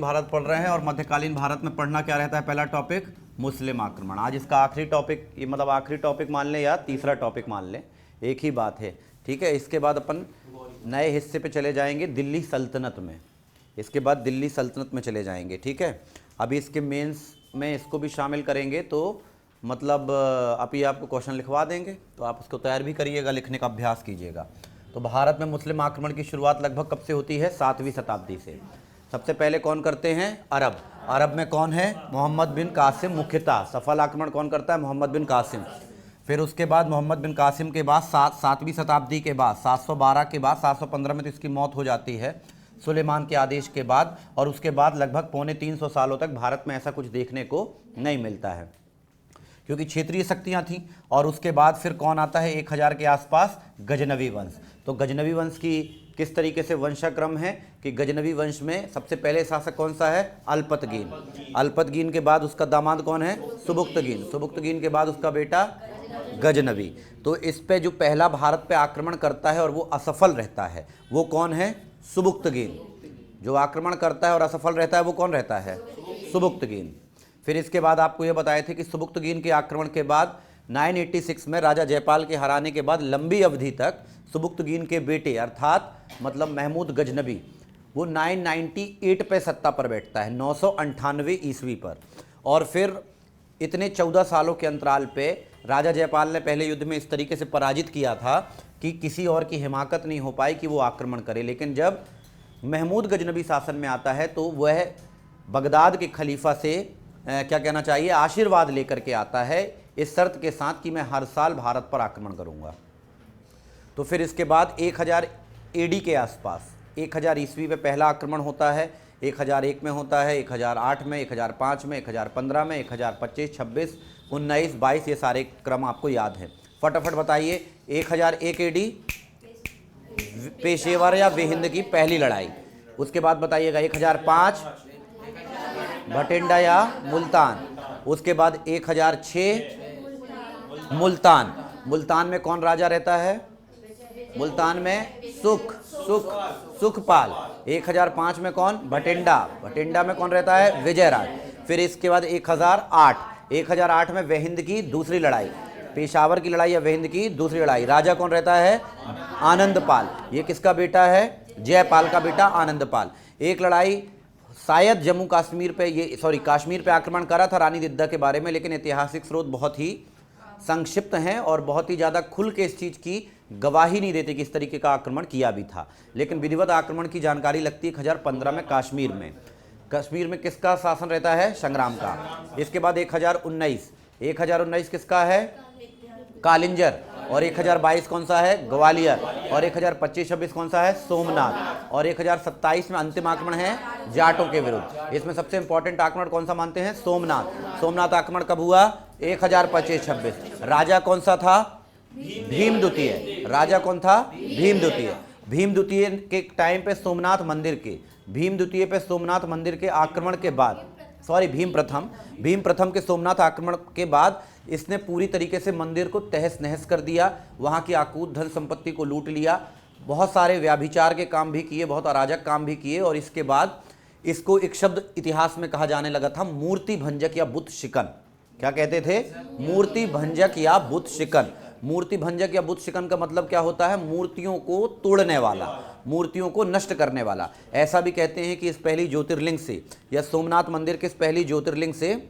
भारत पढ़ रहे हैं और मध्यकालीन भारत में पढ़ना क्या रहता है? पहला टॉपिक मुस्लिम आक्रमण। आज इसका आखिरी टॉपिक, ये मतलब आखिरी टॉपिक मान लें या तीसरा टॉपिक मान लें, एक ही बात है, ठीक है। इसके बाद अपन नए हिस्से पे चले जाएंगे दिल्ली सल्तनत में। इसके बाद दिल्ली सल्तनत में चले जाएंगे, ठीक है। अभी इसके मेंस में इसको भी शामिल करेंगे, तो मतलब अभी आपको क्वेश्चन लिखवा देंगे, तो आप उसको तैयार भी करिएगा, लिखने का अभ्यास कीजिएगा। तो भारत में मुस्लिम आक्रमण की शुरुआत लगभग कब से होती है? 7वीं शताब्दी से। सबसे पहले कौन करते हैं? अरब। अरब में कौन है? मोहम्मद बिन कासिम मुख्यतः। सफल आक्रमण कौन करता है? मोहम्मद बिन कासिम। फिर उसके बाद मोहम्मद बिन कासिम के बाद 7वीं शताब्दी के बाद 712 के बाद 715 में तो इसकी मौत हो जाती है सुलेमान के आदेश के बाद, और उसके बाद लगभग 350 सालों तक भारत में ऐसा कुछ देखने को नहीं मिलता है, क्योंकि क्षेत्रीय शक्तियां थीं। और उसके बाद फिर कौन आता है? 1000 के आसपास गजनवी वंश। तो गजनवी वंश की किस तरीके से वंशाक्रम है कि गजनवी वंश में सबसे पहले शासक कौन सा है? अल्पतगीन। अल्पतगीन के बाद उसका दामाद कौन है? सुबुक्तगीन। सुबुक्तगीन के बाद उसका बेटा गजनवी। तो इस पे जो पहला भारत पे आक्रमण करता है और वो असफल रहता है, वो कौन है? सुबुक्तगीन। जो आक्रमण करता है और असफल रहता है वो कौन रहता है? सुबुक्तगीन। फिर इसके बाद आपको ये बताए थे कि सुबुक्तगीन के आक्रमण के बाद 986 में राजा जयपाल के हराने के बाद लंबी अवधि तक सुबुक्तगीन के बेटे अर्थात मतलब महमूद गजनवी, वो 998 पे सत्ता पर बैठता है, 998 ईस्वी पर। और फिर इतने 14 सालों के अंतराल पे राजा जयपाल ने पहले युद्ध में इस तरीके से पराजित किया था कि किसी और की हिमाकत नहीं हो पाई कि वो आक्रमण करे। लेकिन जब महमूद गजनवी शासन में आता है तो वह बगदाद के खलीफा से क्या कहना चाहिए, आशीर्वाद लेकर के आता है, इस शर्त के साथ कि मैं हर साल भारत पर आक्रमण करूंगा। तो फिर इसके बाद 1000 एडी के आसपास, 1000 ईस्वी में पहला आक्रमण होता है, 1001 में होता है, 1008 में, 1005 में, 1015 में, 1025, 26, 19, 22, ये सारे क्रम आपको याद है। फटाफट बताइए। 1001 एडी पेशेवर या बेहिंद की पहली लड़ाई। उसके बाद बताइएगा 1005 भटिंडा या मुल्तान। उसके बाद 1006 मुल्तान। मुल्तान में कौन राजा रहता है? मुल्तान में सुखपाल। 1005 में कौन? भटिंडा। भटिंडा में कौन रहता है? विजयराज। फिर इसके बाद 1008 में वेहिंद की दूसरी लड़ाई, पेशावर की लड़ाई या वेहिंद की दूसरी लड़ाई। राजा कौन रहता है? आनंदपाल। ये किसका बेटा है? जयपाल का बेटा आनंदपाल। एक लड़ाई शायद जम्मू कश्मीर पे, कश्मीर पे आक्रमण करा था रानी दिद्दा के बारे में, लेकिन ऐतिहासिक स्रोत बहुत ही संक्षिप्त हैं और बहुत ही ज़्यादा खुल के इस चीज़ की गवाही नहीं देते कि इस तरीके का आक्रमण किया भी था। लेकिन विधिवत आक्रमण की जानकारी लगती है 1015 में कश्मीर में। कश्मीर में किसका शासन रहता है? संग्राम का। इसके बाद 1019 किसका है? कालिंजर। और 1022 कौन सा है? ग्वालियर। और 1025-26 कौन सा है? सोमनाथ। और 1027 में अंतिम आक्रमण है जाटों के विरुद्ध। इसमें सबसे इंपॉर्टेंट आक्रमण कौन सा मानते हैं? सोमनाथ। सोमनाथ आक्रमण कब हुआ? 1025-26। राजा कौन सा था? भीम द्वितीय। राजा कौन था? भीम द्वितीय। भीम द्वितीय के टाइम पे सोमनाथ मंदिर के, भीम द्वितीय पे सोमनाथ मंदिर के आक्रमण के बाद, भीम प्रथम के सोमनाथ आक्रमण के बाद इसने पूरी तरीके से मंदिर को तहस नहस कर दिया, वहाँ की आकूत धन संपत्ति को लूट लिया, बहुत सारे व्याभिचार के काम भी किए, बहुत अराजक काम भी किए। और इसके बाद इसको एक शब्द इतिहास में कहा जाने लगा था, मूर्ति भंजक या बुत शिकन। क्या कहते थे? मूर्ति भंजक या बुत शिकन। मूर्ति भंजक या बुत शिकन का मतलब क्या होता है? मूर्तियों को तोड़ने वाला, मूर्तियों को नष्ट करने वाला। ऐसा भी कहते हैं कि इस पहली ज्योतिर्लिंग से, या सोमनाथ मंदिर के इस पहली ज्योतिर्लिंग से,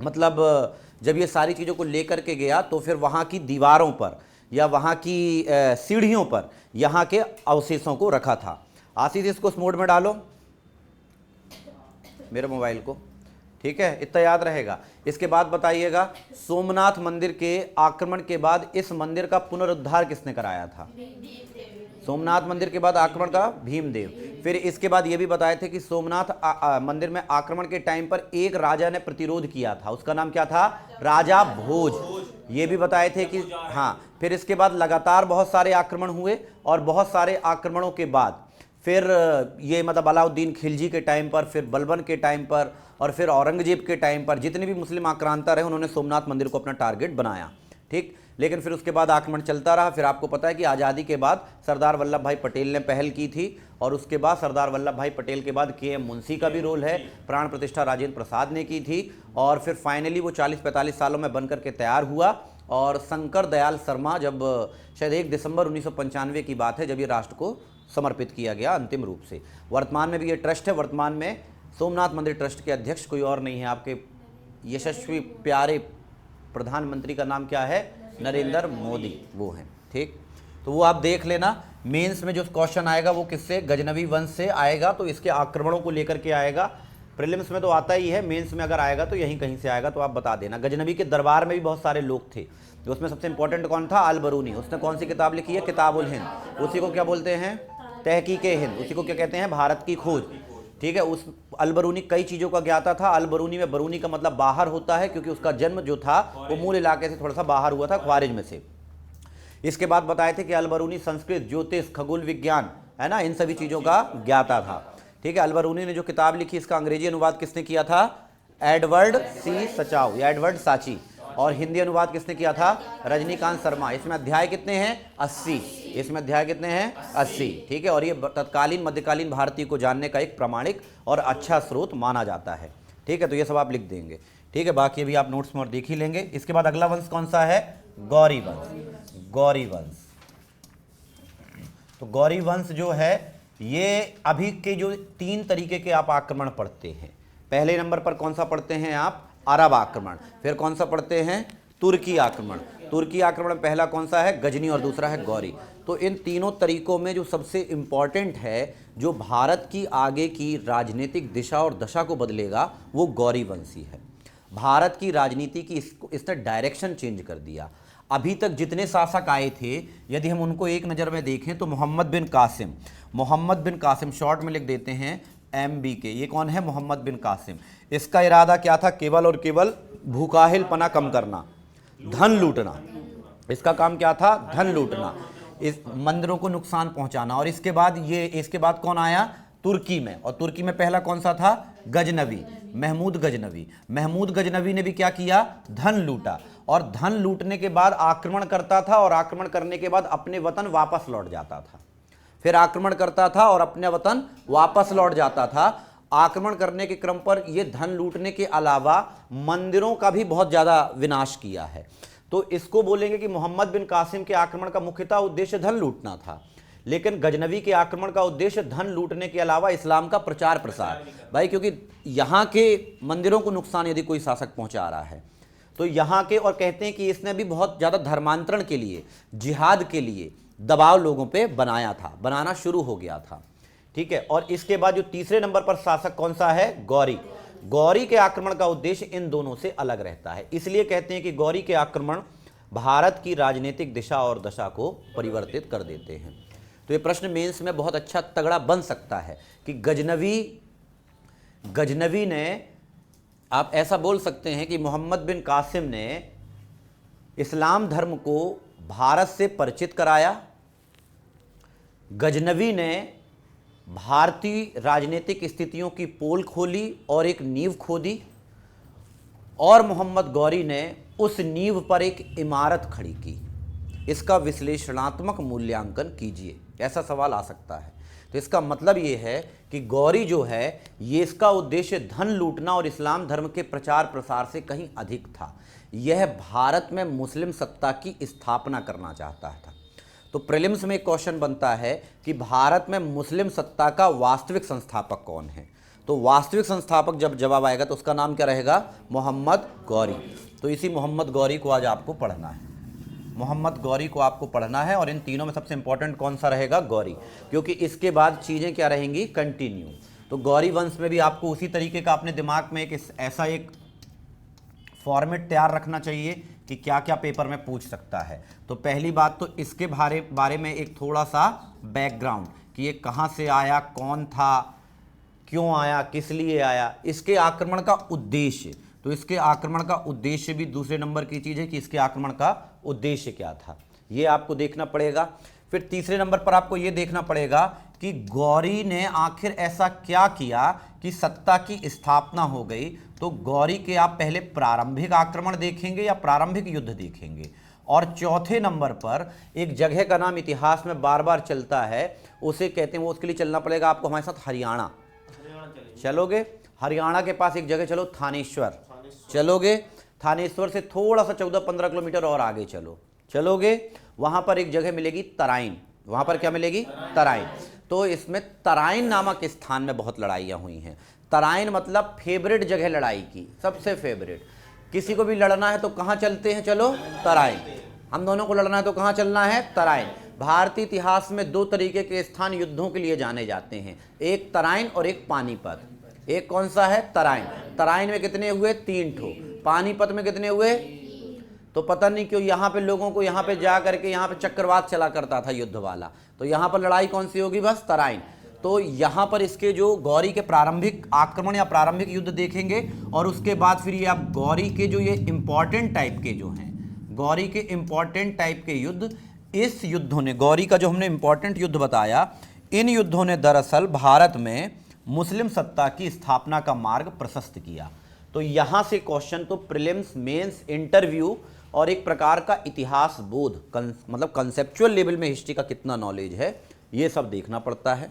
मतलब जब ये सारी चीज़ों को लेकर के गया तो फिर वहाँ की दीवारों पर या वहाँ की सीढ़ियों पर यहाँ के अवशेषों को रखा था। आशीष इसको उस मोड में डालो, मेरे मोबाइल को, ठीक है, इतना याद रहेगा। इसके बाद बताइएगा, सोमनाथ मंदिर के आक्रमण के बाद इस मंदिर का पुनरुद्धार किसने कराया था? सोमनाथ मंदिर के बाद आक्रमण का भीमदेव। फिर इसके बाद ये भी बताए थे कि सोमनाथ मंदिर में आक्रमण के टाइम पर एक राजा ने प्रतिरोध किया था, उसका नाम क्या था? राजा भोज। ये भी बताए थे कि हाँ। फिर इसके बाद लगातार बहुत सारे आक्रमण हुए और बहुत सारे आक्रमणों के बाद फिर ये मतलब अलाउद्दीन खिलजी के टाइम पर, फिर बलबन के टाइम पर और फिर औरंगजेब के टाइम पर जितने भी मुस्लिम आक्रांता रहे उन्होंने सोमनाथ मंदिर को अपना टारगेट बनाया, ठीक। लेकिन फिर उसके बाद आक्रमण चलता रहा। फिर आपको पता है कि आज़ादी के बाद सरदार वल्लभ भाई पटेल ने पहल की थी, और उसके बाद सरदार वल्लभ भाई पटेल के बाद के एम मुंशी का भी रोल है, प्राण प्रतिष्ठा राजेंद्र प्रसाद ने की थी, और फिर फाइनली वो 40-45 सालों में बनकर के तैयार हुआ। और शंकर दयाल शर्मा, जब शायद 1 दिसंबर 1995 की बात है, जब ये राष्ट्र को समर्पित किया गया अंतिम रूप से। वर्तमान में भी ये ट्रस्ट है। वर्तमान में सोमनाथ मंदिर ट्रस्ट के अध्यक्ष कोई और नहीं है, आपके यशस्वी प्यारे प्रधानमंत्री का नाम क्या है? नरेंद्र मोदी, वो हैं। ठीक, तो वो आप देख लेना। मेंस में जो क्वेश्चन आएगा वो किससे? गजनवी वंश से आएगा, तो इसके आक्रमणों को लेकर के आएगा। प्रीलिम्स में तो आता ही है, मेंस में अगर आएगा तो यहीं कहीं से आएगा, तो आप बता देना। गजनवी के दरबार में भी बहुत सारे लोग थे, उसमें सबसे इंपॉर्टेंट कौन था? अल बरूनी। उसने कौन सी किताब लिखी है? किताबुल हिंद। उसी को क्या बोलते हैं? तहकीके हिंद। उसी को क्या कहते हैं? भारत की खोज। ठीक है। उस अल बरूनी कई चीज़ों का ज्ञाता था। अल बरूनी में बरूनी का मतलब बाहर होता है, क्योंकि उसका जन्म जो था वो मूल इलाके से थोड़ा सा बाहर हुआ था, ख्वारिज में से। इसके बाद बताए थे कि अल बरूनी संस्कृत, ज्योतिष, खगोल विज्ञान, है ना, इन सभी चीज़ों का ज्ञाता था। ठीक है। अल बरूनी ने जो किताब लिखी, इसका अंग्रेजी अनुवाद किसने किया था? एडवर्ड सी सचाओ या एडवर्ड साची। और हिंदी अनुवाद किसने किया था? रजनीकांत शर्मा। इसमें अध्याय कितने हैं? 80। इसमें अध्याय कितने हैं? 80। ठीक है। और ये तत्कालीन मध्यकालीन भारतीय को जानने का एक प्रामाणिक और अच्छा स्रोत माना जाता है। ठीक है। तो ये सब आप लिख देंगे। ठीक है। बाकी अभी आप नोट्स में और देख ही लेंगे। इसके बाद अगला वंश कौन सा है? गौरी वंश। गौरी वंश। तो गौरी वंश जो है, ये अभी के जो 3 तरीके के आप आक्रमण पढ़ते हैं। पहले नंबर पर कौन सा पढ़ते हैं आप? अरब आक्रमण। फिर कौन सा पढ़ते हैं? तुर्की आक्रमण। तुर्की आक्रमण पहला कौन सा है? गजनी, और दूसरा है गौरी। तो इन तीनों तरीकों में जो सबसे इंपॉर्टेंट है, जो भारत की आगे की राजनीतिक दिशा और दशा को बदलेगा, वो गौरी वंशी है। भारत की राजनीति की इसने डायरेक्शन चेंज कर दिया। अभी तक जितने शासक आए थे, यदि हम उनको एक नज़र में देखें तो मोहम्मद बिन कासिम, मोहम्मद बिन कासिम शॉर्ट में लिख देते हैं MBK। ये कौन है? मोहम्मद बिन कासिम। इसका इरादा क्या था? केवल और केवल भूकाहिलपना कम करना, धन लूटना। इसका काम क्या था? धन लूटना, इस मंदिरों को नुकसान पहुंचाना। और इसके बाद कौन आया? तुर्की में। और तुर्की में पहला कौन सा था? गजनवी, महमूद गजनवी। महमूद गजनवी ने भी क्या किया? धन लूटा। और धन लूटने के बाद आक्रमण करता था, और आक्रमण करने के बाद अपने वतन वापस लौट जाता था। फिर आक्रमण करता था और अपने वतन वापस लौट जाता था। आक्रमण करने के क्रम पर यह धन लूटने के अलावा मंदिरों का भी बहुत ज़्यादा विनाश किया है। तो इसको बोलेंगे कि मोहम्मद बिन कासिम के आक्रमण का मुख्यतः उद्देश्य धन लूटना था, लेकिन गजनवी के आक्रमण का उद्देश्य धन लूटने के अलावा इस्लाम का प्रचार प्रसार। भाई, क्योंकि यहाँ के मंदिरों को नुकसान यदि कोई शासक पहुँचा रहा है तो यहाँ के, और कहते हैं कि इसने भी बहुत ज़्यादा धर्मांतरण के लिए, जिहाद के लिए दबाव लोगों पे बनाना शुरू हो गया था। ठीक है। और इसके बाद जो तीसरे नंबर पर शासक कौन सा है? गौरी। गौरी के आक्रमण का उद्देश्य इन दोनों से अलग रहता है, इसलिए कहते हैं कि गौरी के आक्रमण भारत की राजनीतिक दिशा और दशा को परिवर्तित कर देते हैं। तो ये प्रश्न मेंस में बहुत अच्छा तगड़ा बन सकता है कि गजनवी ने, आप ऐसा बोल सकते हैं कि मोहम्मद बिन कासिम ने इस्लाम धर्म को भारत से परिचित कराया, गजनवी ने भारतीय राजनीतिक स्थितियों की पोल खोली और एक नींव खोदी, और मोहम्मद गौरी ने उस नींव पर एक इमारत खड़ी की। इसका विश्लेषणात्मक मूल्यांकन कीजिए, ऐसा सवाल आ सकता है। तो इसका मतलब ये है कि गौरी जो है, ये इसका उद्देश्य धन लूटना और इस्लाम धर्म के प्रचार प्रसार से कहीं अधिक था। यह भारत में मुस्लिम सत्ता की स्थापना करना चाहता था। तो प्रीलिम्स में एक क्वेश्चन बनता है कि भारत में मुस्लिम सत्ता का वास्तविक संस्थापक कौन है? तो वास्तविक संस्थापक जब जवाब आएगा तो उसका नाम क्या रहेगा? मोहम्मद गौरी। तो इसी मोहम्मद गौरी को आज आपको पढ़ना है। मोहम्मद गौरी को आपको पढ़ना है, और इन तीनों में सबसे इंपॉर्टेंट कौन सा रहेगा? गौरी, क्योंकि इसके बाद चीज़ें क्या रहेंगी? कंटिन्यू। तो गौरी वंश में भी आपको उसी तरीके का अपने दिमाग में ऐसा एक फॉर्मेट तैयार रखना चाहिए कि क्या क्या पेपर में पूछ सकता है। तो पहली बात तो इसके बारे में एक थोड़ा सा बैकग्राउंड, कि ये कहाँ से आया, कौन था, क्यों आया, किस लिए आया, इसके आक्रमण का उद्देश्य। तो इसके आक्रमण का उद्देश्य भी दूसरे नंबर की चीज़ है कि इसके आक्रमण का उद्देश्य क्या था, ये आपको देखना पड़ेगा। फिर तीसरे नंबर पर आपको ये देखना पड़ेगा कि गौरी ने आखिर ऐसा क्या किया कि सत्ता की स्थापना हो गई। तो गौरी के आप पहले प्रारंभिक आक्रमण देखेंगे या प्रारंभिक युद्ध देखेंगे, और चौथे नंबर पर एक जगह का नाम इतिहास में बार बार चलता है, उसे कहते हैं, वो उसके लिए चलना पड़ेगा आपको हमारे साथ हरियाणा। चलोगे? हरियाणा के पास एक जगह चलो थानेश्वर। चलोगे? थानेश्वर से थोड़ा सा 14-15 किलोमीटर और आगे चलो। चलोगे? वहां पर एक जगह मिलेगी तराइन। वहां पर क्या मिलेगी? तराइन। तो इसमें तराइन नामक स्थान में बहुत लड़ाइयाँ हुई हैं। तराइन मतलब फेवरेट जगह लड़ाई की, सबसे फेवरेट। किसी को भी लड़ना है तो कहाँ चलते हैं? चलो तराइन। हम दोनों को लड़ना है तो कहाँ चलना है? तराइन। भारतीय इतिहास में 2 तरीके के स्थान युद्धों के लिए जाने जाते हैं, एक तराइन और एक पानीपत। एक कौन सा है? तराइन। तराइन में कितने हुए? 3 ठो। पानीपत में कितने हुए? तो पता नहीं क्यों यहाँ पे लोगों को यहाँ पे जा करके यहाँ पे चक्रवात चला करता था युद्ध वाला, तो यहाँ पर लड़ाई कौन सी होगी? बस तराइन। तो यहाँ पर इसके जो गौरी के प्रारंभिक आक्रमण या प्रारंभिक युद्ध देखेंगे, और उसके बाद फिर ये आप गौरी के जो ये इंपॉर्टेंट टाइप के जो हैं, गौरी के इंपॉर्टेंट टाइप के युद्ध, इस युद्धों ने, गौरी का जो हमने इंपॉर्टेंट युद्ध बताया, इन युद्धों ने दरअसल भारत में मुस्लिम सत्ता की स्थापना का मार्ग प्रशस्त किया। तो यहाँ से क्वेश्चन तो प्रीलिम्स, मेंस, इंटरव्यू और एक प्रकार का इतिहास बोध, मतलब कंसेप्चुअल लेवल में हिस्ट्री का कितना नॉलेज है, ये सब देखना पड़ता है।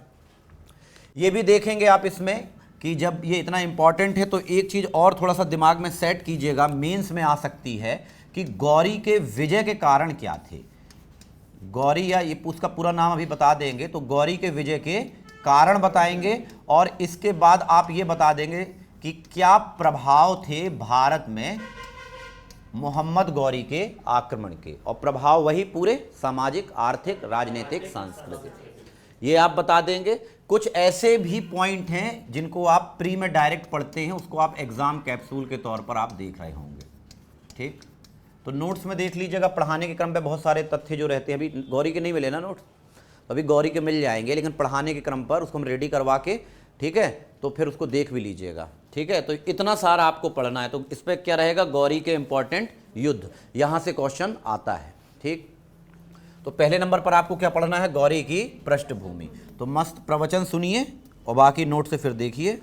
ये भी देखेंगे आप इसमें कि जब ये इतना इंपॉर्टेंट है तो एक चीज़ और थोड़ा सा दिमाग में सेट कीजिएगा, मेंस में आ सकती है कि गौरी के विजय के कारण क्या थे। गौरी, या ये उसका पूरा नाम अभी बता देंगे, तो गौरी के विजय के कारण बताएंगे, और इसके बाद आप ये बता देंगे कि क्या प्रभाव थे भारत में मोहम्मद गौरी के आक्रमण के, और प्रभाव वही पूरे सामाजिक, आर्थिक, राजनीतिक, सांस्कृतिक, ये आप बता देंगे। कुछ ऐसे भी पॉइंट हैं जिनको आप प्री में डायरेक्ट पढ़ते हैं, उसको आप एग्जाम कैप्सूल के तौर पर आप देख रहे होंगे। ठीक, तो नोट्स में देख लीजिएगा, पढ़ाने के क्रम पे बहुत सारे तथ्य जो रहते हैं, अभी गौरी के नहीं मिले ना नोट्स, अभी गौरी के मिल जाएंगे, लेकिन पढ़ाने के क्रम पर उसको हम रेडी करवा के, ठीक है, तो फिर उसको देख भी लीजिएगा। ठीक है, तो इतना सारा आपको पढ़ना है। तो इस पर क्या रहेगा? गौरी के इंपॉर्टेंट युद्ध, यहाँ से क्वेश्चन आता है। ठीक, तो पहले नंबर पर आपको क्या पढ़ना है? गौरी की पृष्ठभूमि। तो मस्त प्रवचन सुनिए और बाकी नोट से फिर देखिए।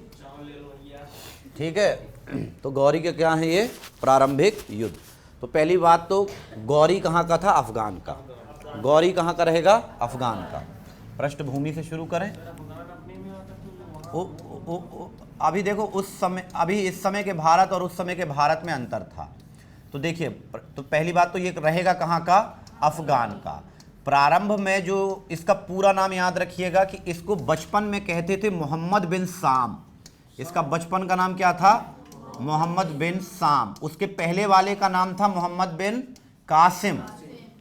ठीक है, तो गौरी के क्या है? ये प्रारंभिक युद्ध। तो पहली बात तो गौरी कहाँ का था? अफगान का। गौरी कहाँ का रहेगा? अफगान का। पृष्ठभूमि से शुरू करें। अभी देखो, उस समय, अभी इस समय के भारत और उस समय के भारत में अंतर था। तो देखिए, तो पहली बात तो ये रहेगा कहाँ का? अफगान का। प्रारंभ में जो इसका पूरा नाम याद रखिएगा कि इसको बचपन में कहते थे मोहम्मद बिन साम। इसका बचपन का नाम क्या था? मोहम्मद बिन साम। उसके पहले वाले का नाम था मोहम्मद बिन कासिम।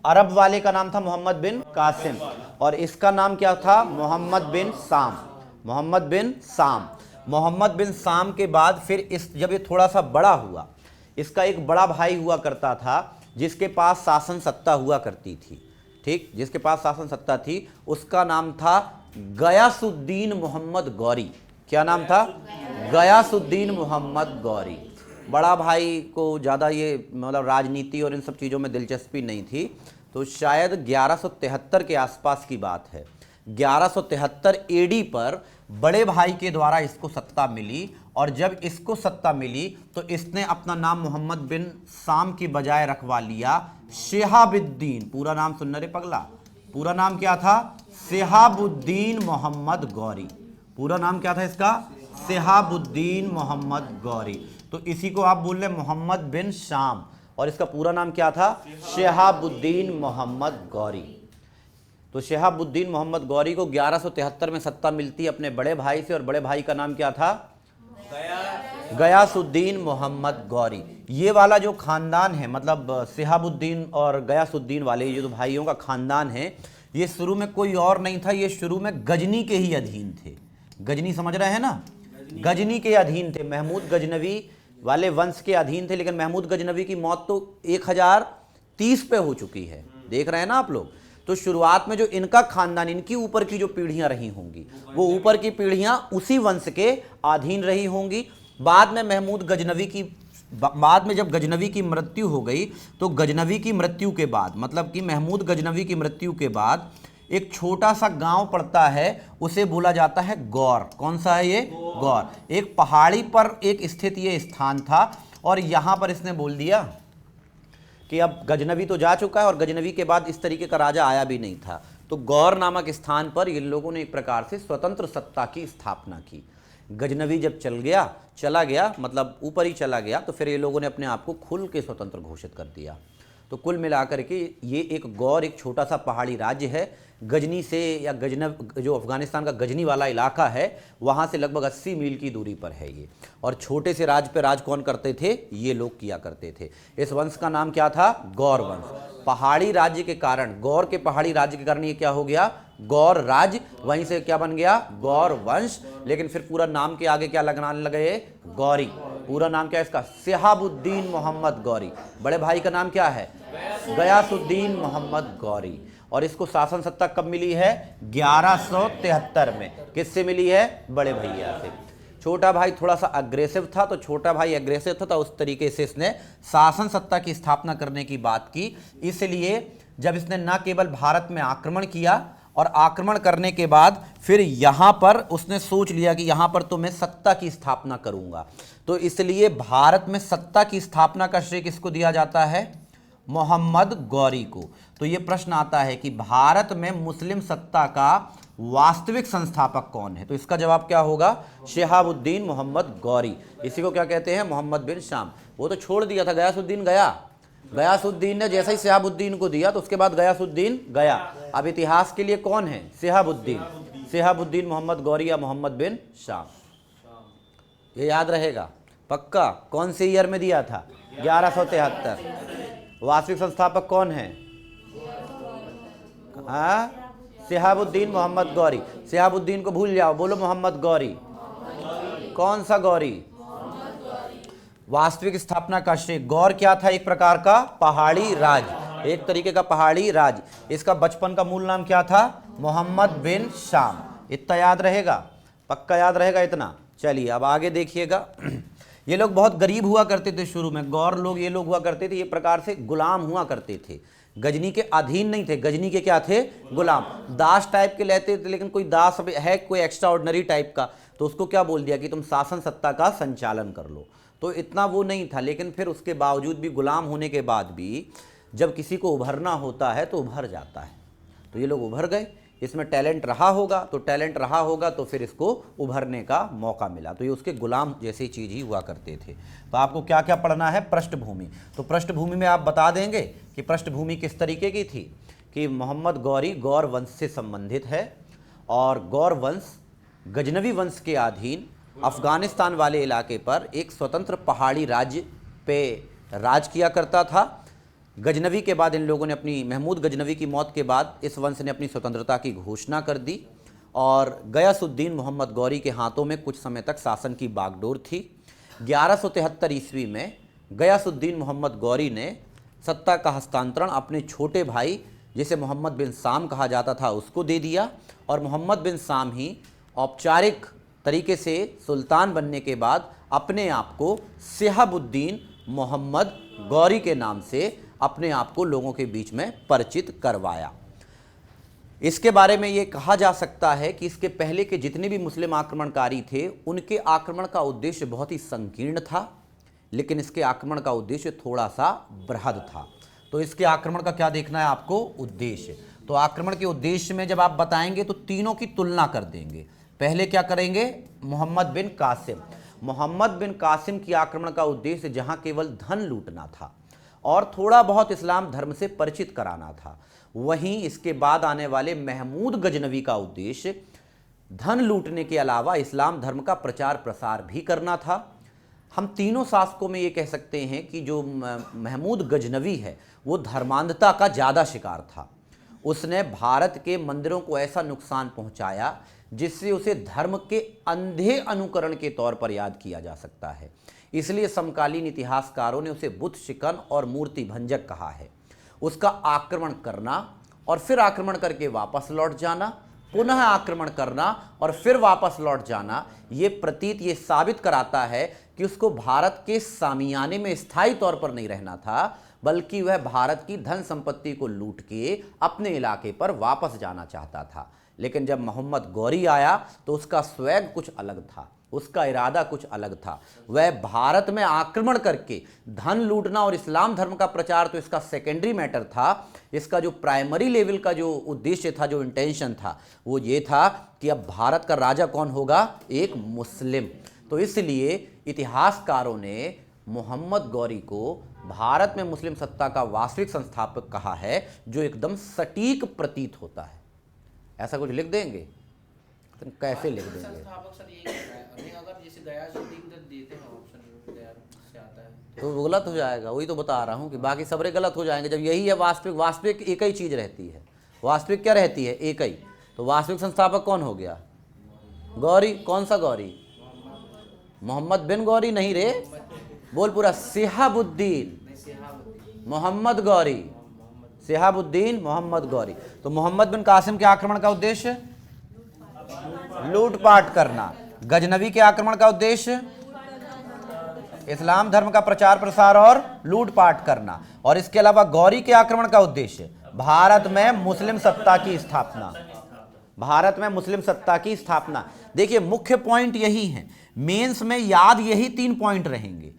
अरब वाले का नाम था मोहम्मद बिन कासिम, और इसका नाम क्या था? मोहम्मद बिन साम। मोहम्मद बिन साम। मोहम्मद बिन साम के बाद फिर जब ये थोड़ा सा बड़ा हुआ, इसका एक बड़ा भाई हुआ करता था जिसके पास शासन सत्ता हुआ करती थी। ठीक, जिसके पास शासन सत्ता थी, उसका नाम था गयासुद्दीन मोहम्मद गौरी। क्या नाम था? गयासुद्दीन मोहम्मद गौरी। बड़ा भाई को ज़्यादा ये मतलब राजनीति और इन सब चीज़ों में दिलचस्पी नहीं थी, तो शायद 1173 के आसपास की बात है। 1173 एडी पर बड़े भाई के द्वारा इसको सत्ता मिली, और जब इसको सत्ता मिली तो इसने अपना नाम मोहम्मद बिन साम की बजाय रखवा लिया शिहाबुद्दीन। पूरा नाम सुनना रे पगला, पूरा नाम क्या था? शिहाबुद्दीन मोहम्मद गौरी। पूरा नाम क्या था इसका? शिहाबुद्दीन मोहम्मद गौरी। तो इसी को आप बोल रहे मोहम्मद बिन शाम, और इसका पूरा नाम क्या था? शिहाबुद्दीन मोहम्मद गौरी। तो शिहाबुद्दीन मोहम्मद गौरी को 1173 में सत्ता मिलती है अपने बड़े भाई से, और बड़े भाई का नाम क्या था? गयासुद्दीन मोहम्मद गौरी। ये वाला जो खानदान है, मतलब शिहाबुद्दीन और गयासुद्दीन वाले ये जो भाइयों का खानदान है, ये शुरू में कोई और नहीं था, ये शुरू में गजनी के ही अधीन थे। गजनी समझ रहे हैं ना? गजनी के अधीन थे, महमूद गजनवी वाले वंश के अधीन थे। लेकिन महमूद गजनवी की मौत तो 1030 पे हो चुकी है, देख रहे हैं ना आप लोग। तो शुरुआत में जो इनका खानदान, इनकी ऊपर की जो पीढ़ियां रही होंगी, वो ऊपर की पीढ़ियां उसी वंश के अधीन रही होंगी। बाद में महमूद गजनवी की, बाद में जब गजनवी की मृत्यु हो गई, तो गजनवी की मृत्यु के बाद, मतलब कि महमूद गजनवी की मृत्यु के बाद एक छोटा सा गांव पड़ता है, उसे बोला जाता है गौर। कौन सा है ये? गौर। एक पहाड़ी पर एक स्थित ये स्थान था, और यहां पर इसने बोल दिया कि अब गजनवी तो जा चुका है और गजनवी के बाद इस तरीके का राजा आया भी नहीं था, तो गौर नामक स्थान पर इन लोगों ने एक प्रकार से स्वतंत्र सत्ता की स्थापना की। गजनवी जब चला गया मतलब ऊपर ही चला गया, तो फिर ये लोगों ने अपने आप को खुल के स्वतंत्र घोषित कर दिया। तो कुल मिलाकर के ये एक गौर एक छोटा सा पहाड़ी राज्य है। गजनी से या जो अफगानिस्तान का गजनी वाला इलाका है वहाँ से लगभग 80 मील की दूरी पर है ये। और छोटे से राज पे राज कौन करते थे? ये लोग किया करते थे। इस वंश का नाम क्या था? गौर वंश। पहाड़ी राज्य के कारण, गौर के पहाड़ी राज्य के कारण ये क्या हो गया? गौर राज्य। वहीं से क्या बन गया? गौर वंश। लेकिन फिर पूरा नाम के आगे क्या लगाने लगे? गौरी। पूरा नाम क्या है इसका? सिहाबुद्दीन मोहम्मद गौरी। बड़े भाई का नाम क्या है? गयासुद्दीन मोहम्मद गौरी। और इसको शासन सत्ता कब मिली है? 1173 में। किससे मिली है? बड़े भैया से। छोटा भाई थोड़ा सा अग्रेसिव था, तो छोटा भाई अग्रेसिव था तो उस तरीके से इसने शासन सत्ता की स्थापना करने की बात की। इसलिए जब इसने न केवल भारत में आक्रमण किया और आक्रमण करने के बाद फिर यहाँ पर उसने सोच लिया कि यहाँ पर तो मैं सत्ता की स्थापना करूँगा, तो इसलिए भारत में सत्ता की स्थापना का श्रेय किसको दिया जाता है? मोहम्मद गौरी को। तो ये प्रश्न आता है कि भारत में मुस्लिम सत्ता का वास्तविक संस्थापक कौन है? तो इसका जवाब क्या होगा? शिहाबुद्दीन मोहम्मद गौरी। इसी को क्या कहते हैं? मोहम्मद बिन शाम। वो तो छोड़ दिया था, गयासुद्दीन गया। गयासुद्दीन ने जैसे ही शिहाबुद्दीन को दिया तो उसके बाद गयासुद्दीन गया। अब इतिहास के लिए कौन है? शिहाबुद्दीन। शिहाबुद्दीन मोहम्मद गौरी या मोहम्मद बिन शाम, ये याद रहेगा पक्का। कौन से ईयर में दिया था? 1173। वास्तविक संस्थापक कौन है? हाँ, शिहाबुद्दीन मोहम्मद गौरी। शिहाबुद्दीन को भूल जाओ, बोलो मोहम्मद गौरी। कौन सा गौरी? वास्तविक स्थापना का श्रेय। गौर क्या था? एक प्रकार का पहाड़ी राज, एक तरीके का पहाड़ी राज। इसका बचपन का मूल नाम क्या था? मोहम्मद बिन शाम। इतना याद रहेगा? पक्का याद रहेगा इतना? चलिए अब आगे देखिएगा। ये लोग बहुत गरीब हुआ करते थे शुरू में। गौर लोग ये लोग हुआ करते थे, ये प्रकार से गुलाम हुआ करते थे। गजनी के अधीन नहीं थे, गजनी के क्या थे? गुलाम। दास टाइप के लेते थे, लेकिन कोई दास है कोई एक्स्ट्रा ऑर्डिनरी टाइप का, तो उसको क्या बोल दिया कि तुम शासन सत्ता का संचालन कर लो। तो इतना वो नहीं था, लेकिन फिर उसके बावजूद भी, गुलाम होने के बाद भी, जब किसी को उभरना होता है तो उभर जाता है। तो ये लोग उभर गए। इसमें टैलेंट रहा होगा तो फिर इसको उभरने का मौका मिला। तो ये उसके गुलाम जैसी चीज़ ही हुआ करते थे। तो आपको क्या क्या पढ़ना है? पृष्ठभूमि। तो पृष्ठभूमि में आप बता देंगे कि पृष्ठभूमि किस तरीके की थी कि मोहम्मद गौरी गौर वंश से संबंधित है और गौर वंश गजनवी वंश के अधीन अफगानिस्तान वाले इलाके पर एक स्वतंत्र पहाड़ी राज्य पे राज किया करता था। गजनवी के बाद इन लोगों ने अपनी, महमूद गजनवी की मौत के बाद इस वंश ने अपनी स्वतंत्रता की घोषणा कर दी और गयासुद्दीन मोहम्मद गौरी के हाथों में कुछ समय तक शासन की बागडोर थी। 1173 ईस्वी में गयासुद्दीन मोहम्मद गौरी ने सत्ता का हस्तांतरण अपने छोटे भाई, जिसे मोहम्मद बिन शाम कहा जाता था, उसको दे दिया और मोहम्मद बिन शाम ही औपचारिक तरीके से सुल्तान बनने के बाद अपने आप को शिहाबुद्दीन मोहम्मद गौरी के नाम से अपने आप को लोगों के बीच में परिचित करवाया। इसके बारे में ये कहा जा सकता है कि इसके पहले के जितने भी मुस्लिम आक्रमणकारी थे, उनके आक्रमण का उद्देश्य बहुत ही संकीर्ण था, लेकिन इसके आक्रमण का उद्देश्य थोड़ा सा बृहद था। तो इसके आक्रमण का क्या देखना है आपको? उद्देश्य। तो आक्रमण के उद्देश्य में जब आप बताएंगे तो तीनों की तुलना कर देंगे। पहले क्या करेंगे? मोहम्मद बिन कासिम। मोहम्मद बिन कासिम की आक्रमण का उद्देश्य जहां केवल धन लूटना था और थोड़ा बहुत इस्लाम धर्म से परिचित कराना था, वहीं इसके बाद आने वाले महमूद गजनवी का उद्देश्य धन लूटने के अलावा इस्लाम धर्म का प्रचार प्रसार भी करना था। हम तीनों शासकों में ये कह सकते हैं कि जो महमूद गजनवी है वो धर्मांधता का ज़्यादा शिकार था। उसने भारत के मंदिरों को ऐसा नुकसान पहुंचाया जिससे उसे धर्म के अंधे अनुकरण के तौर पर याद किया जा सकता है। इसलिए समकालीन इतिहासकारों ने उसे बुत शिकन और मूर्ति भंजक कहा है। उसका आक्रमण करना और फिर आक्रमण करके वापस लौट जाना, पुनः आक्रमण करना और फिर वापस लौट जाना, ये साबित कराता है कि उसको भारत के सामियाने में स्थायी तौर पर नहीं रहना था, बल्कि वह भारत की धन संपत्ति को लूट के अपने इलाके पर वापस जाना चाहता था। लेकिन जब मोहम्मद गौरी आया तो उसका स्वैग कुछ अलग था, उसका इरादा कुछ अलग था। वह भारत में आक्रमण करके धन लूटना और इस्लाम धर्म का प्रचार तो इसका सेकेंडरी मैटर था। इसका जो प्राइमरी लेवल का जो उद्देश्य था, जो इंटेंशन था, वो ये था कि अब भारत का राजा कौन होगा, एक मुस्लिम। तो इसलिए इतिहासकारों ने मोहम्मद गौरी को भारत में मुस्लिम सत्ता का वास्तविक संस्थापक कहा है, जो एकदम सटीक प्रतीत होता है। ऐसा कुछ लिख देंगे तो कैसे लिख देंगे? संस्थापक सर यही कह रहा है, नहीं अगर जैसे गयासुद्दीन देते हैं ऑप्शन गया से आता है तो वो गलत हो जाएगा। वही तो बता रहा हूँ कि बाकी सबरे गलत हो जाएंगे। जब यही है वास्तविक, वास्तविक एक ही चीज़ रहती है। वास्तविक क्या रहती है, एक ही। तो वास्तविक संस्थापक कौन हो गया, गौरी। कौन सा गौरी, मोहम्मद बिन गौरी नहीं रे, बोल पूरा, सिहाबुद्दीन मोहम्मद गौरी, सिहाबुद्दीन मोहम्मद गौरी। तो मोहम्मद बिन कासिम के आक्रमण का उद्देश्य लूटपाट करना, गजनवी के आक्रमण का उद्देश्य इस्लाम धर्म का प्रचार प्रसार और लूटपाट करना, और इसके अलावा गौरी के आक्रमण का उद्देश्य भारत में मुस्लिम सत्ता की स्थापना, भारत में मुस्लिम सत्ता की स्थापना। देखिए मुख्य पॉइंट यही है, मेंस में याद यही 3 पॉइंट रहेंगे।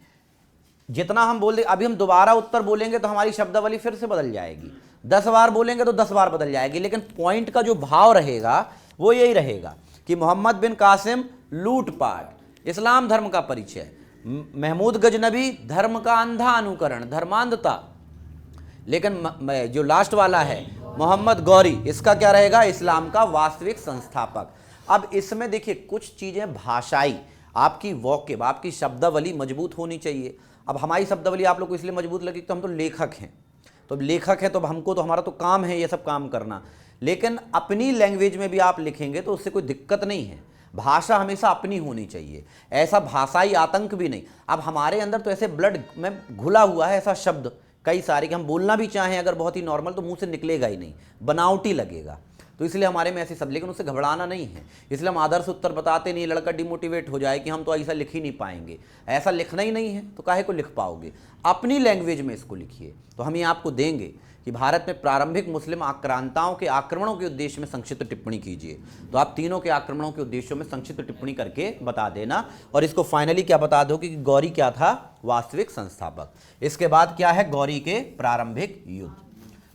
जितना हम बोल, अभी हम दोबारा उत्तर बोलेंगे तो हमारी शब्दावली फिर से बदल जाएगी, 10 बार बोलेंगे तो 10 बार बदल जाएगी, लेकिन पॉइंट का जो भाव रहेगा वो यही रहेगा कि मोहम्मद बिन कासिम लूटपाट, इस्लाम धर्म का परिचय, महमूद गजनबी धर्म का अंधा अनुकरण, धर्मांधता, लेकिन जो लास्ट वाला है मोहम्मद गौरी, इसका क्या रहेगा, इस्लाम का वास्तविक संस्थापक। अब इसमें देखिए कुछ चीजें भाषाई, आपकी वोकेब, आपकी शब्दावली मजबूत होनी चाहिए। अब हमारी शब्दावली आप लोग को इसलिए मजबूत लगी तो हम तो लेखक हैं, तो लेखक है तो हमको तो हमारा तो काम है ये सब काम करना, लेकिन अपनी लैंग्वेज में भी आप लिखेंगे तो उससे कोई दिक्कत नहीं है। भाषा हमेशा अपनी होनी चाहिए, ऐसा भाषाई आतंक भी नहीं। अब हमारे अंदर तो ऐसे ब्लड में घुला हुआ है ऐसा शब्द कई सारे कि हम बोलना भी चाहें अगर बहुत ही नॉर्मल तो मुंह से निकलेगा ही नहीं, बनावटी लगेगा। तो इसलिए हमारे में ऐसे शब्द, लेकिन उससे घबराना नहीं है। इसलिए हम आदर्श उत्तर बताते नहीं, लड़का डिमोटिवेट हो जाए कि हम तो ऐसा लिख ही नहीं पाएंगे। ऐसा लिखना ही नहीं है तो काहे को लिख पाओगे, अपनी लैंग्वेज में इसको लिखिए। तो हम ये आपको देंगे कि भारत में प्रारंभिक मुस्लिम आक्रांताओं के आक्रमणों के उद्देश्य में संक्षिप्त टिप्पणी कीजिए। तो आप तीनों के आक्रमणों के उद्देश्यों में संक्षिप्त टिप्पणी करके बता देना, और इसको फाइनली क्या बता दो कि गौरी क्या था, वास्तविक संस्थापक। इसके बाद क्या है, गौरी के प्रारंभिक युद्ध,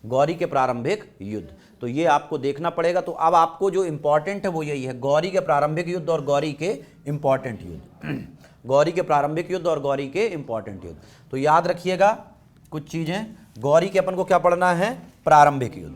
गौरी के प्रारंभिक युद्ध। तो ये आपको देखना पड़ेगा। तो अब आपको जो इंपॉर्टेंट है वो यही है, गौरी के प्रारंभिक युद्ध और गौरी के इंपॉर्टेंट युद्ध, गौरी के प्रारंभिक युद्ध और गौरी के इंपॉर्टेंट युद्ध। तो याद रखिएगा कुछ चीजें। गौरी के अपन को क्या पढ़ना है, प्रारंभिक युद्ध।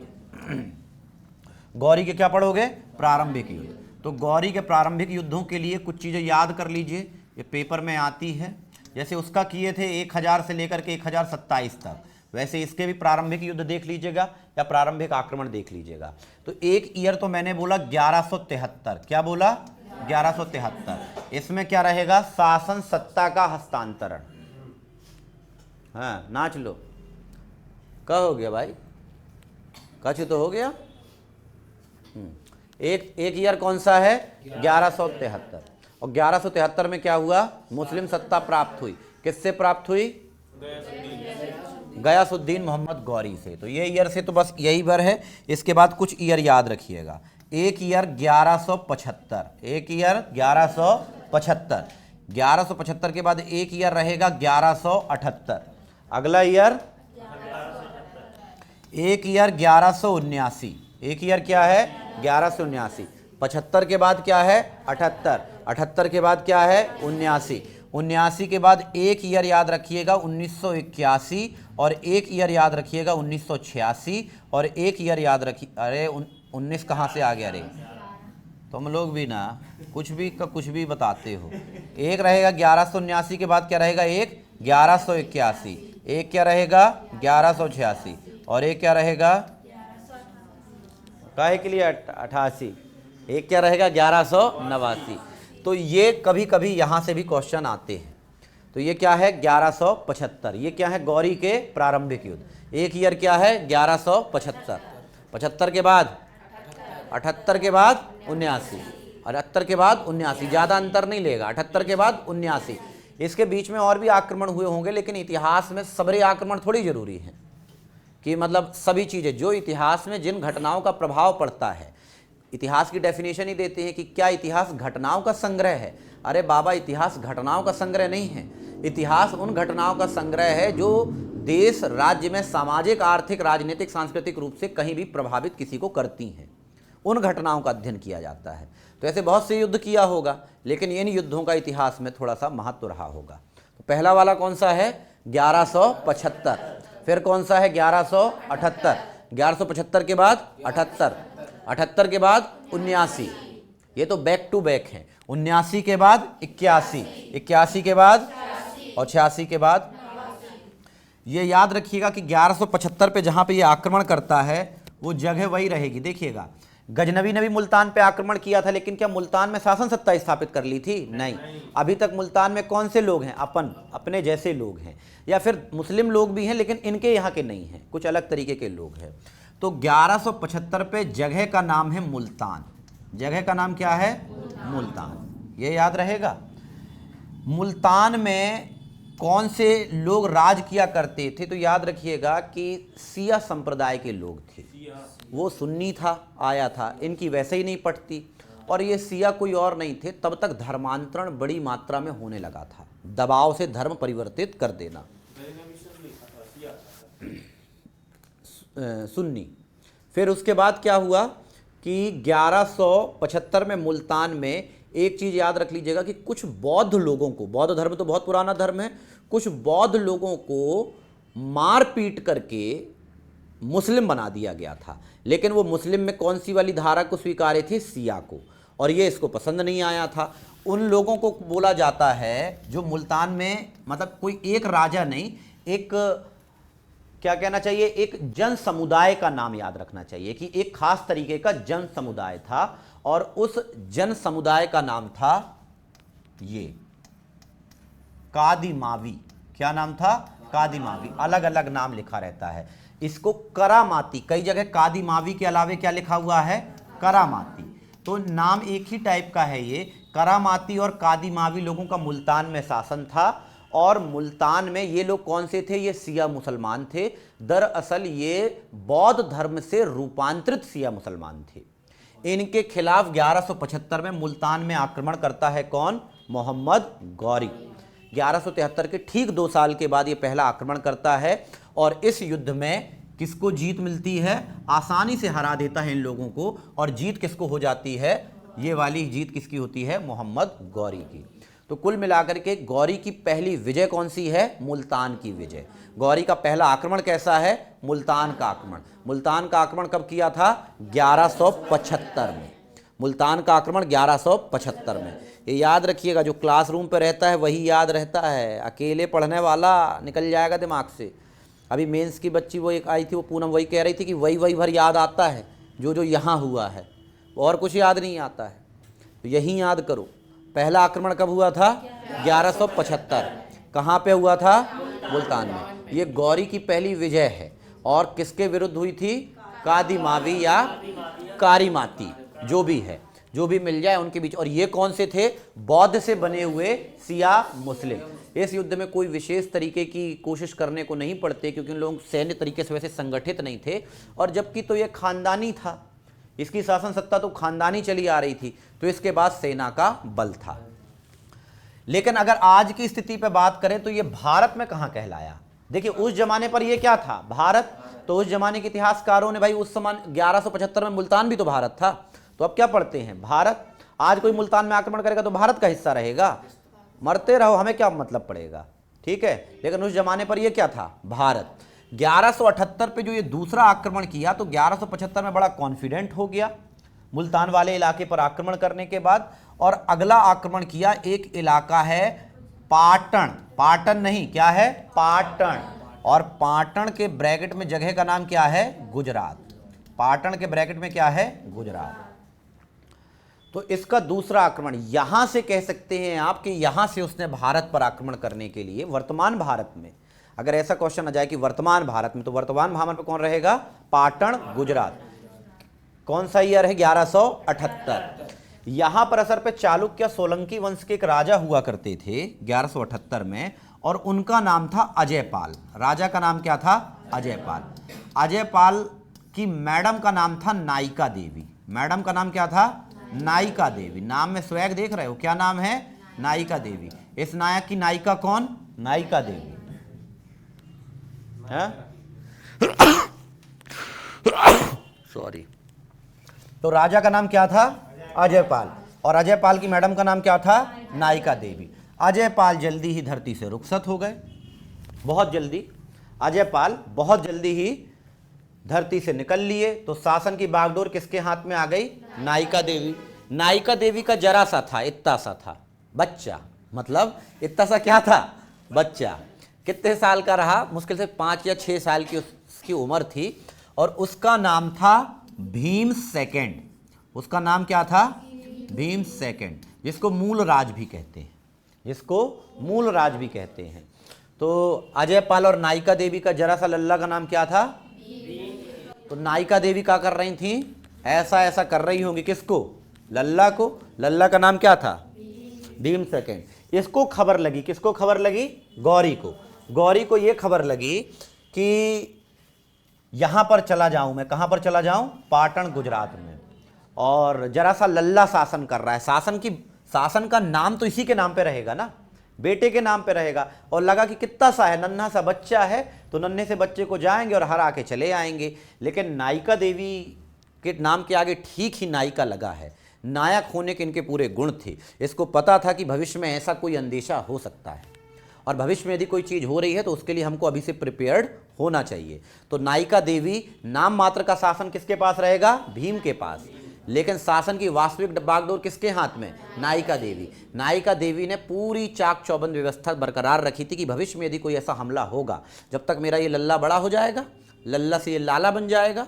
गौरी के क्या पढ़ोगे, प्रारंभिक युद्ध। तो गौरी के प्रारंभिक युद्धों के लिए कुछ चीजें याद कर लीजिए, ये पेपर में आती है। जैसे उसका किए थे 1000 से लेकर के 1027 तक, वैसे इसके भी प्रारंभिक युद्ध देख लीजिएगा या प्रारंभिक आक्रमण देख लीजिएगा। तो एक ईयर तो मैंने बोला 1173, क्या बोला, 1173। इसमें क्या रहेगा, शासन सत्ता का हस्तांतरण। हाँ नाच लो, क्या हो गया भाई, कछ तो हो गया। एक ईयर कौन सा है, 1173। और 1173 में क्या हुआ, मुस्लिम सत्ता प्राप्त हुई। किससे प्राप्त हुई, गयासुद्दीन मोहम्मद गौरी से। तो ये ईयर से तो बस यही भर है। इसके बाद कुछ ईयर याद रखिएगा। एक ईयर 1175, एक ईयर 1175, 1175 के बाद एक ईयर रहेगा 1178। अगला ईयर एक ईयर 1179, एक ईयर क्या है 1179। 75 के बाद क्या है 78, 78 के बाद क्या है 79, 79 के बाद एक ईयर याद रखिएगा 1981, और एक ईयर याद रखिएगा 1986, और एक ईयर याद रखिए, अरे 19 कहाँ से आ गया रे, तुम लोग भी ना कुछ भी का कुछ भी बताते हो। एक रहेगा 1179 के बाद क्या रहेगा, एक 1181, एक क्या रहेगा 1186, और एक क्या रहेगा, काहे के लिए 88, एक क्या रहेगा 1189। तो ये कभी कभी यहाँ से भी क्वेश्चन आते हैं। तो ये क्या है 1175, ये क्या है गौरी के प्रारंभिक युद्ध। एक ईयर क्या है 1175, 75 के बाद 78 के बाद 79, 78 के बाद 79, ज़्यादा अंतर नहीं लेगा। 78 के बाद 79, इसके बीच में और भी आक्रमण हुए होंगे, लेकिन इतिहास में सबरे आक्रमण थोड़ी जरूरी है कि मतलब सभी चीज़ें जो इतिहास में जिन घटनाओं का प्रभाव पड़ता है इतिहास की डेफिनेशन ही देते हैं कि क्या इतिहास घटनाओं का संग्रह है। अरे बाबा, इतिहास घटनाओं का संग्रह नहीं है। इतिहास उन घटनाओं का संग्रह है जो देश राज्य में सामाजिक, आर्थिक, राजनीतिक, सांस्कृतिक रूप से कहीं भी प्रभावित किसी को करती हैं, उन घटनाओं का अध्ययन किया जाता है। तो ऐसे बहुत से युद्ध किया होगा, लेकिन इन युद्धों का इतिहास में थोड़ा सा महत्व रहा होगा। तो पहला वाला कौन सा है? 1175। फिर कौन सा है? 1178। 1175 के बाद 78, 78 के बाद 79, ये तो बैक टू बैक है। 79 के बाद 81, 81 के बाद और 86 के बाद। ये याद रखिएगा कि 1175 पे जहां पे ये आक्रमण करता है वो जगह वही रहेगी। देखिएगा, गजनवी ने भी मुल्तान पे आक्रमण किया था, लेकिन क्या मुल्तान में शासन सत्ता स्थापित कर ली थी? नहीं। अभी तक मुल्तान में कौन से लोग हैं? अपने जैसे लोग हैं, या फिर मुस्लिम लोग भी हैं लेकिन इनके यहाँ के नहीं हैं, कुछ अलग तरीके के लोग हैं। तो 1175 पे जगह का नाम है मुल्तान। जगह का नाम क्या है? मुल्तान। ये याद रहेगा। मुल्तान में कौन से लोग राज किया करते थे? तो याद रखिएगा कि सिया संप्रदाय के लोग थे। वो सुन्नी था, आया था, इनकी वैसे ही नहीं पटती, और ये सिया कोई और नहीं थे। तब तक धर्मांतरण बड़ी मात्रा में होने लगा था, दबाव से धर्म परिवर्तित कर देना। सुन्नी। फिर उसके बाद क्या हुआ कि 1175 में मुल्तान में एक चीज़ याद रख लीजिएगा कि कुछ बौद्ध लोगों को, बौद्ध धर्म तो बहुत पुराना धर्म है, कुछ बौद्ध लोगों को मार पीट करके मुस्लिम बना दिया गया था। लेकिन वो मुस्लिम में कौन सी वाली धारा को स्वीकारे थे? सिया को। और ये इसको पसंद नहीं आया था। उन लोगों को बोला जाता है जो मुल्तान में, मतलब कोई एक राजा नहीं, एक क्या कहना चाहिए, एक जन समुदाय का नाम याद रखना चाहिए कि एक खास तरीके का जन समुदाय था, और उस जन समुदाय का नाम था ये कादिमावी। क्या नाम था? कादिमावी। अलग अलग नाम लिखा रहता है इसको। करामाती, कई जगह कादिमावी के अलावे क्या लिखा हुआ है? करामाती। तो नाम एक ही टाइप का है ये। करामाती और कादिमावी लोगों का मुल्तान में शासन था, और मुल्तान में ये लोग कौन से थे? ये सिया मुसलमान थे। दरअसल ये बौद्ध धर्म से रूपांतरित सिया मुसलमान थे। इनके खिलाफ 1175 में मुल्तान में आक्रमण करता है कौन? मोहम्मद गौरी। 1173 के ठीक 2 साल के बाद ये पहला आक्रमण करता है, और इस युद्ध में किसको जीत मिलती है? आसानी से हरा देता है इन लोगों को। और जीत किसको हो जाती है? ये वाली जीत किसकी होती है? मोहम्मद गौरी की। तो कुल मिलाकर के गौरी की पहली विजय कौन सी है? मुल्तान की विजय। गौरी का पहला आक्रमण कैसा है? मुल्तान का आक्रमण। मुल्तान का आक्रमण कब किया था? 1175 में। मुल्तान का आक्रमण 1175 में। ये याद रखिएगा, जो क्लासरूम पे रहता है वही याद रहता है, अकेले पढ़ने वाला निकल जाएगा दिमाग से। अभी मेंस की बच्ची वो एक आई थी, वो पूनम, वही कह रही थी कि वही भर याद आता है जो जो यहाँ हुआ है, और कुछ याद नहीं आता है। तो यही याद करो। पहला आक्रमण कब हुआ था? 1175। कहाँ पे हुआ था? मुल्तान में। ये गौरी की पहली विजय है, और किसके विरुद्ध हुई थी? कादिमावी या कारीमाती, जो भी है, जो भी मिल जाए उनके बीच। और ये कौन से थे? बौद्ध से बने हुए सिया मुस्लिम। इस युद्ध में कोई विशेष तरीके की कोशिश करने को नहीं पड़ते, क्योंकि उन लोग सैन्य तरीके से वैसे संगठित नहीं थे, और जबकि तो ये खानदानी था, इसकी शासन सत्ता तो खानदानी चली आ रही थी, तो इसके बाद सेना का बल था। लेकिन अगर आज की स्थिति पर बात करें तो ये भारत में कहां कहलाया? देखिए, उस जमाने पर ये क्या था? भारत। तो उस जमाने के इतिहासकारों ने, भाई उस समय 1175 में मुल्तान भी तो भारत था, तो अब क्या पढ़ते हैं? भारत। आज कोई मुल्तान में आक्रमण करेगा तो भारत का हिस्सा रहेगा, मरते रहो, हमें क्या मतलब पड़ेगा, ठीक है। लेकिन उस जमाने पर ये क्या था? भारत। 1178 पे जो ये दूसरा आक्रमण किया, तो 1175 में बड़ा कॉन्फिडेंट हो गया मुल्तान वाले इलाके पर आक्रमण करने के बाद, और अगला आक्रमण किया एक इलाका है पाटन। पाटन नहीं, क्या है? पाटन। और पाटन के ब्रैकेट में जगह का नाम क्या है? गुजरात। पाटन के ब्रैकेट में क्या है? गुजरात। तो इसका दूसरा आक्रमण, यहां से कह सकते हैं आप कि यहां से उसने भारत पर आक्रमण करने के लिए, वर्तमान भारत में, अगर ऐसा क्वेश्चन आ जाए कि वर्तमान भारत में, तो वर्तमान भारत में कौन रहेगा? पाटन, गुजरात। कौन सा ईयर है? 1178। यहां पर असर पे चालुक्य सोलंकी वंश के एक राजा हुआ करते थे 1178 में, और उनका नाम था अजयपाल। राजा का नाम क्या था? अजयपाल। अजयपाल की मैडम का नाम था नायिका देवी। मैडम का नाम क्या था? नायिका देवी। नाम में स्वैग देख रहे हो, क्या नाम है? नायिका देवी। इस नायक की नायिका कौन? नायिका देवी है। सॉरी। तो राजा का नाम क्या था? अजयपाल। और अजयपाल की मैडम का नाम क्या था? नायिका देवी। अजयपाल जल्दी ही धरती से रुखसत हो गए, बहुत जल्दी। अजयपाल बहुत जल्दी ही धरती से निकल लिए। तो शासन की बागडोर किसके हाथ में आ गई? नायिका देवी। नायिका देवी का जरा सा था, इतना सा था बच्चा, मतलब इतना सा क्या था? बच्चा। कितने साल का रहा? मुश्किल से 5 या 6 साल की उसकी उम्र थी। और उसका नाम था भीम सेकंड। उसका नाम क्या था? भीम सेकंड, जिसको मूल राज भी कहते हैं, जिसको मूल राज भी कहते हैं। तो अजयपाल और नायिका देवी का जरा सा लल्ला का नाम क्या था? तो नायिका देवी क्या कर रही थी? ऐसा ऐसा कर रही होंगी। किसको? लल्ला को। लल्ला का नाम क्या था? भीम सेकंड। इसको खबर लगी, किसको खबर लगी? गौरी को। गौरी को ये खबर लगी कि यहां पर चला जाऊं मैं। कहां पर चला जाऊं? पाटन, गुजरात में। और जरा सा लल्ला शासन कर रहा है। शासन का नाम तो इसी के नाम पे रहेगा ना, बेटे के नाम पे रहेगा। और लगा कि कितना सा है, नन्हा सा बच्चा है, तो नन्हे से बच्चे को जाएंगे और हरा के चले आएंगे। लेकिन नायिका देवी के नाम के आगे ठीक ही नायिका लगा है। नायक होने के इनके पूरे गुण थे। इसको पता था कि भविष्य में ऐसा कोई अंदेशा हो सकता है, और भविष्य में यदि कोई चीज़ हो रही है तो उसके लिए हमको अभी से प्रिपेयर्ड होना चाहिए। तो नायिका देवी, नाम मात्र का शासन किसके पास रहेगा? भीम के पास। लेकिन शासन की वास्तविक बागडोर किसके हाथ में? नायिका देवी। नायिका देवी ने पूरी चाक चौबंद व्यवस्था बरकरार रखी थी कि भविष्य में यदि कोई ऐसा हमला होगा, जब तक मेरा ये लल्ला बड़ा हो जाएगा, लल्ला से ये लाला बन जाएगा,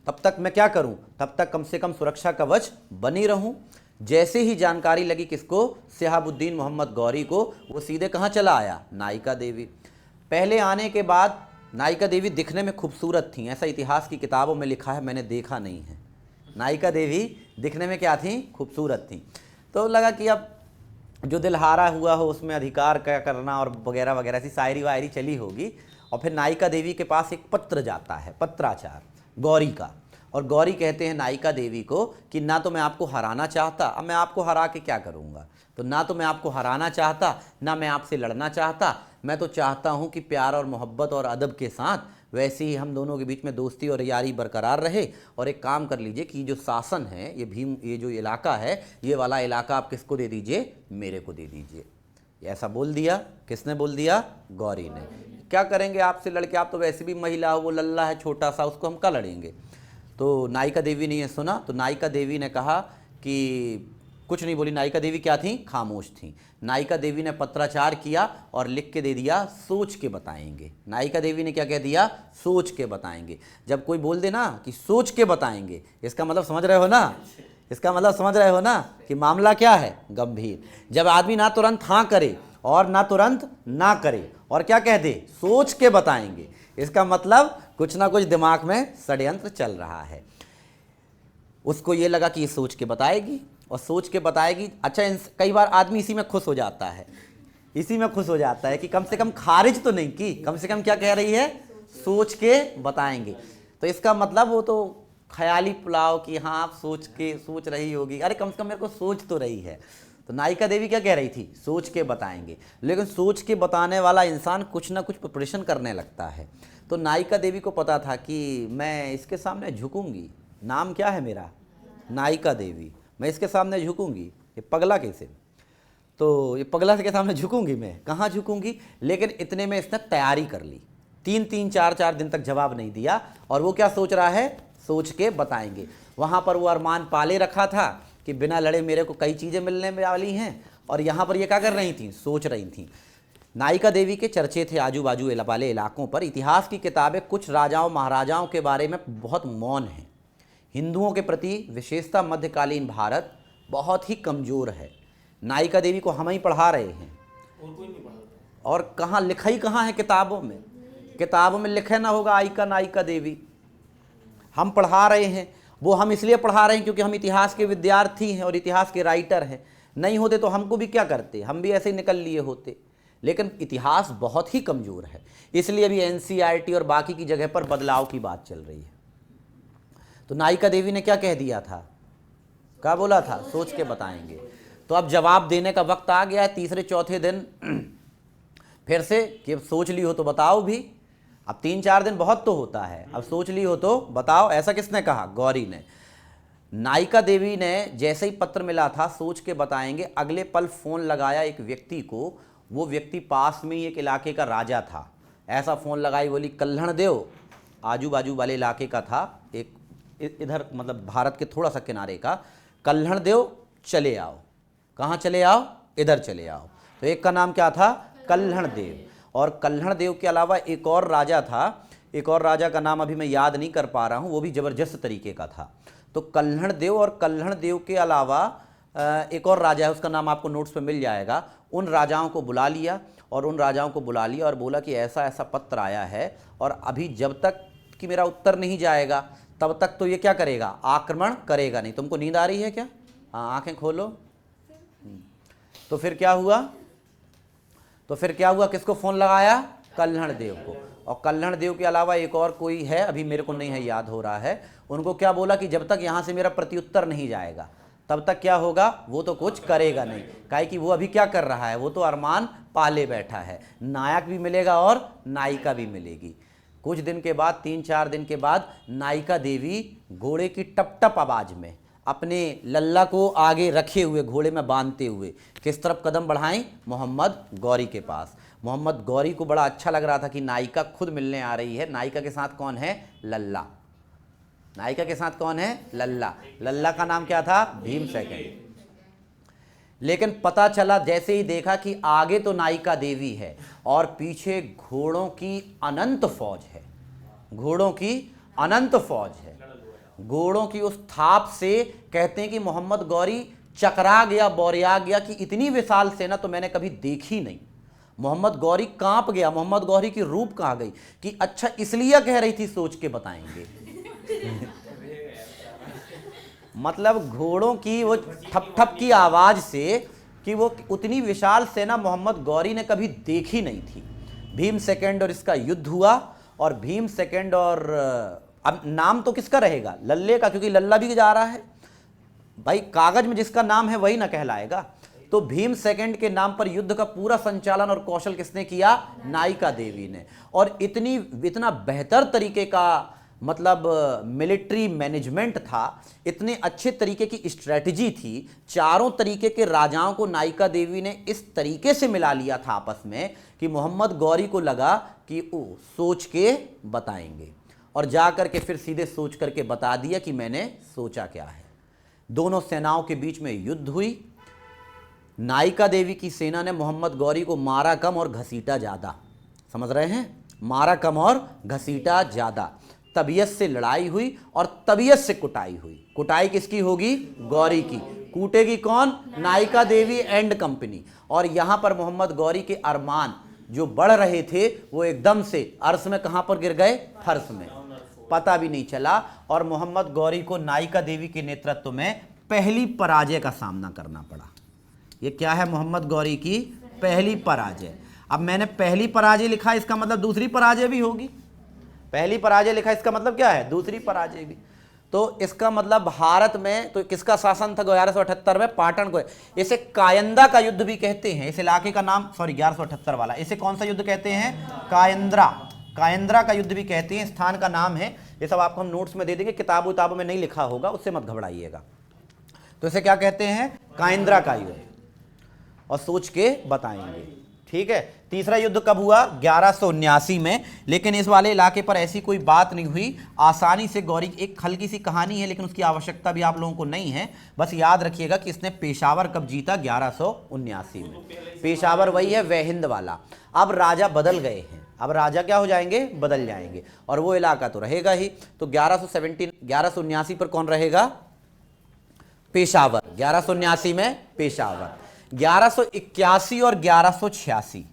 तब तक मैं क्या करूं? तब तक कम से कम सुरक्षा कवच बनी रहूं। जैसे ही जानकारी लगी किसको? शहाबुद्दीन मोहम्मद गौरी को, वो सीधे कहाँ चला आया? नायिका देवी। पहले आने के बाद नायिका देवी दिखने में खूबसूरत थी, ऐसा इतिहास की किताबों में लिखा है, मैंने देखा नहीं है। नायिका देवी दिखने में क्या थी? खूबसूरत थी। तो लगा कि अब जो दिलहारा हुआ हो उसमें अधिकार क्या करना और वगैरह वगैरह, ऐसी शायरी वायरी चली होगी। और फिर नायिका देवी के पास एक पत्र जाता है, पत्राचार गौरी का। और गौरी कहते हैं नायिका देवी को कि ना तो मैं आपको हराना चाहता, अब मैं आपको हरा के क्या करूँगा, तो ना तो मैं आपको हराना चाहता, ना मैं आपसे लड़ना चाहता। मैं तो चाहता हूँ कि प्यार और मोहब्बत और अदब के साथ वैसे ही हम दोनों के बीच में दोस्ती और यारी बरकरार रहे। और एक काम कर लीजिए कि जो शासन है, ये जो इलाका है, ये वाला इलाका आप किसको दे दीजिए? मेरे को दे दीजिए। ऐसा बोल दिया। किसने बोल दिया? गौरी ने। क्या करेंगे आपसे लड़के, आप तो वैसे भी महिला हो, वो लल्ला है छोटा सा, उसको हम क्या लड़ेंगे? तो नायिका देवी ने ये सुना, तो नायिका देवी ने कहा कि कुछ नहीं बोली। नायिका देवी क्या थी? खामोश थी। नायिका देवी ने पत्राचार किया और लिख के दे दिया, सोच के बताएंगे। नायिका देवी ने क्या कह दिया? सोच के बताएंगे। जब कोई बोल दे ना कि सोच के बताएंगे, इसका मतलब समझ रहे हो ना? इसका मतलब समझ रहे हो ना कि मामला क्या है? गंभीर। जब आदमी ना तुरंत हाँ करे और ना तुरंत ना करे और क्या कह दे? सोच के बताएंगे, इसका मतलब कुछ ना कुछ दिमाग में षड्यंत्र चल रहा है। उसको ये लगा कि ये सोच के बताएगी और सोच के बताएगी। अच्छा, कई बार आदमी इसी में खुश हो जाता है, इसी में खुश हो जाता है कि कम से कम खारिज तो नहीं की, कम से कम क्या कह रही है? सोच के बताएंगे। तो इसका मतलब वो तो ख्याली पुलाव कि हाँ आप सोच रही होगी, अरे कम से कम मेरे को सोच तो रही है। तो नायिका देवी क्या कह रही थी? सोच के बताएंगे। लेकिन सोच के बताने वाला इंसान कुछ ना कुछ प्रिपरेशन करने लगता है। तो नायिका देवी को पता था कि मैं इसके सामने झुकूंगी, नाम क्या है मेरा? नायिका देवी। मैं इसके सामने झुकूंगी, ये पगला कैसे? तो ये पगला के सामने झुकूंगी मैं, कहाँ झुकूंगी? लेकिन इतने में इसने तैयारी कर ली। 3-3, 4-4 दिन तक जवाब नहीं दिया। और वो क्या सोच रहा है? सोच के बताएंगे। वहाँ पर वो अरमान पाले रखा था कि बिना लड़े मेरे को कई चीज़ें मिलने वाली हैं, और यहाँ पर ये क्या कर रही थी? सोच रही थी। नायिका देवी के चर्चे थे आजू बाजू वाले इलाकों पर। इतिहास की किताबें कुछ राजाओं महाराजाओं के बारे में बहुत मौन हैं। हिंदुओं के प्रति विशेषता मध्यकालीन भारत बहुत ही कमज़ोर है। नायिका देवी को हम ही पढ़ा रहे हैं, और कोई नहीं पढ़ाता। और कहाँ लिखा ही कहाँ है? किताबों में। किताबों में लिखे ना होगा आयिका नायिका देवी, हम पढ़ा रहे हैं। वो हम इसलिए पढ़ा रहे हैं क्योंकि हम इतिहास के विद्यार्थी हैं और इतिहास के राइटर हैं। नहीं होते तो हमको भी क्या करते, हम भी ऐसे ही निकल लिए होते। लेकिन इतिहास बहुत ही कमज़ोर है, इसलिए अभी NCERT और बाकी की जगह पर बदलाव की बात चल रही है। तो नायिका देवी ने क्या कह दिया था? क्या बोला था? सोच के बताएंगे। तो अब जवाब देने का वक्त आ गया है तीसरे चौथे दिन फिर से कि अब सोच ली हो तो बताओ भी। अब 3-4 दिन बहुत तो होता है, अब सोच ली हो तो बताओ। ऐसा किसने कहा? गौरी ने। नायिका देवी ने जैसे ही पत्र मिला था सोच के बताएंगे, अगले पल फोन लगाया एक व्यक्ति को। वो व्यक्ति पास में ही एक इलाके का राजा था। ऐसा फोन लगाई, बोली कल्हण देव, आजू बाजू वाले इलाके का था, एक इधर मतलब भारत के थोड़ा सा किनारे का। कल्हण देव चले आओ। कहाँ चले आओ? इधर चले आओ। तो एक का नाम क्या था? कल्हण देव। और कल्हण देव के अलावा एक और राजा था, एक और राजा का नाम अभी मैं याद नहीं कर पा रहा हूँ, वो भी ज़बरदस्त तरीके का था। तो कल्हण देव और कल्हण देव के अलावा एक और राजा है, उसका नाम आपको नोट्स पे मिल जाएगा। उन राजाओं को बुला लिया और बोला कि ऐसा ऐसा पत्र आया है और अभी जब तक कि मेरा उत्तर नहीं जाएगा तब तक तो ये क्या करेगा? आक्रमण करेगा नहीं। तुमको नींद आ रही है क्या? हाँ, आंखें खोलो। तो फिर क्या हुआ? किसको फोन लगाया? कल्हण देव को। और कल्हण देव के अलावा एक और कोई है, अभी मेरे को नहीं है याद हो रहा है। उनको क्या बोला कि जब तक यहाँ से मेरा प्रत्युत्तर नहीं जाएगा तब तक क्या होगा? वो तो कुछ करेगा नहीं। काहे कि वो अभी क्या कर रहा है? वो तो अरमान पाले बैठा है। नायक भी मिलेगा और नायिका भी मिलेगी। कुछ दिन के बाद, 3-4 दिन के बाद, नायिका देवी घोड़े की टप टप आवाज में अपने लल्ला को आगे रखे हुए, घोड़े में बांधते हुए किस तरफ कदम बढ़ाएं? मोहम्मद गौरी के पास। मोहम्मद गौरी को बड़ा अच्छा लग रहा था कि नायिका खुद मिलने आ रही है। नायिका के साथ कौन है? लल्ला। नायिका के साथ कौन है? लल्ला। लल्ला का नाम क्या था? भीमसेकंड। लेकिन पता चला, जैसे ही देखा कि आगे तो नायिका देवी है और पीछे घोड़ों की अनंत फौज है। घोड़ों की अनंत फौज है। घोड़ों की उस थाप से कहते हैं कि मोहम्मद गौरी चकरा गया, बौरिया गया कि इतनी विशाल सेना तो मैंने कभी देखी नहीं। मोहम्मद गौरी कांप गया। मोहम्मद गौरी की रूप कहाँ गई कि अच्छा इसलिए कह रही थी सोच के बताएंगे। मतलब घोड़ों की वो ठप ठप की आवाज से कि वो उतनी विशाल सेना मोहम्मद गौरी ने कभी देखी नहीं थी। भीम सेकंड और इसका युद्ध हुआ। और भीम सेकंड और अब नाम तो किसका रहेगा? लल्ले का, क्योंकि लल्ला भी जा रहा है भाई। कागज में जिसका नाम है वही ना कहलाएगा। तो भीम सेकंड के नाम पर युद्ध का पूरा संचालन और कौशल किसने किया? नायिका देवी ने। और इतना बेहतर तरीके का मतलब मिलिट्री मैनेजमेंट था, इतने अच्छे तरीके की स्ट्रेटजी थी। चारों तरीके के राजाओं को नायिका देवी ने इस तरीके से मिला लिया था आपस में कि मोहम्मद गौरी को लगा कि वो सोच के बताएंगे। और जा करके फिर सीधे सोच करके बता दिया कि मैंने सोचा क्या है। दोनों सेनाओं के बीच में युद्ध हुई। नायिका देवी की सेना ने मोहम्मद गौरी को मारा कम और घसीटा ज़्यादा। समझ रहे हैं? मारा कम और घसीटा ज़्यादा। तबीयत से लड़ाई हुई और तबीयत से कुटाई हुई। कुटाई किसकी होगी? गौरी की। कूटेगी कौन? नायिका देवी एंड कंपनी। और यहाँ पर मोहम्मद गौरी के अरमान जो बढ़ रहे थे वो एकदम से अर्श में कहाँ पर गिर गए? फर्श में। पता भी नहीं चला। और मोहम्मद गौरी को नायिका देवी के नेतृत्व में पहली पराजय का सामना करना पड़ा। ये क्या है? मोहम्मद गौरी की पहली पराजय। अब मैंने पहली पराजय लिखा, इसका मतलब दूसरी पराजय भी होगी। पहली पराजय लिखा, इसका मतलब क्या है? दूसरी पराजय भी। तो इसका मतलब भारत में तो किसका शासन था 1178 में? पाटन को। इसे कायंदा का युद्ध भी कहते हैं। इस इलाके का नाम 1178 वाला, इसे कौन सा युद्ध कहते हैं? कायंद्रा। कायंद्रा का युद्ध भी कहते हैं। स्थान का नाम है। ये सब आपको हम नोट्स में दे देंगे, किताबों में नहीं लिखा होगा, उससे मत घबराइएगा। तो इसे क्या कहते हैं? कायंद्रा का युद्ध। और सोच के बताएंगे, ठीक है। तीसरा युद्ध कब हुआ? 1179 में। लेकिन इस वाले इलाके पर ऐसी कोई बात नहीं हुई। आसानी से गौरी, एक हल्की सी कहानी है लेकिन उसकी आवश्यकता भी आप लोगों को नहीं है। बस याद रखिएगा कि इसने पेशावर कब जीता? 1179 में। पेशावर वही है वहिंद वाला। अब राजा बदल गए हैं। अब राजा क्या हो जाएंगे? बदल जाएंगे। और वो इलाका तो रहेगा ही। तो 1179 पर कौन रहेगा? पेशावर। 1179 में पेशावर। 1181 और 1186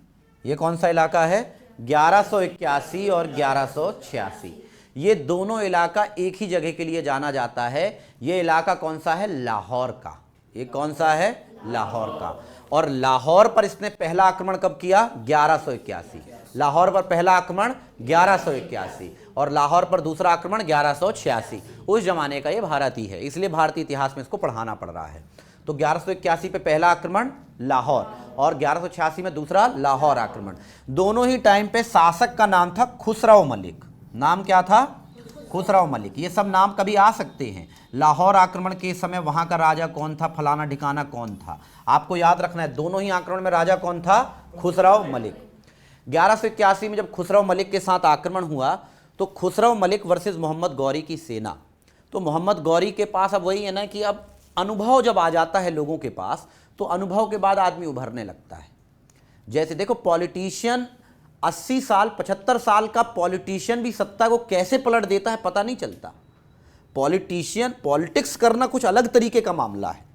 ये कौन सा इलाका है? 1181 और 1186 ये दोनों इलाका एक ही जगह के लिए जाना जाता है। ये इलाका कौन सा है? लाहौर का। ये कौन सा है? लाहौर का। और लाहौर पर इसने पहला आक्रमण कब किया? 1181। लाहौर पर पहला आक्रमण 1181 और लाहौर पर दूसरा आक्रमण 1186। उस जमाने का ये भारत ही है, इसलिए भारतीय इतिहास में इसको पढ़ाना पड़ रहा है। तो 1181 पे पहला आक्रमण लाहौर और 1186 में दूसरा लाहौर आक्रमण। दोनों ही टाइम पे शासक का नाम था खुसरो मलिक। नाम क्या था? खुसरो मलिक। ये सब नाम कभी आ सकते हैं। लाहौर आक्रमण के समय वहां का राजा कौन था, फलाना ठिकाना कौन था, आपको याद रखना है। दोनों ही आक्रमण में राजा कौन था? खुसरो मलिक। 1181 में जब खुसरो मलिक के साथ आक्रमण हुआ तो खुसरो मलिक वर्सेस मोहम्मद गौरी की सेना। तो मोहम्मद गौरी के पास अब वही है ना कि अब अनुभव जब आ जाता है लोगों के पास तो अनुभव के बाद आदमी उभरने लगता है। जैसे देखो पॉलिटिशियन 80 साल 75 साल का पॉलिटिशियन भी सत्ता को कैसे पलट देता है पता नहीं चलता। पॉलिटिशियन पॉलिटिक्स करना कुछ अलग तरीके का मामला है।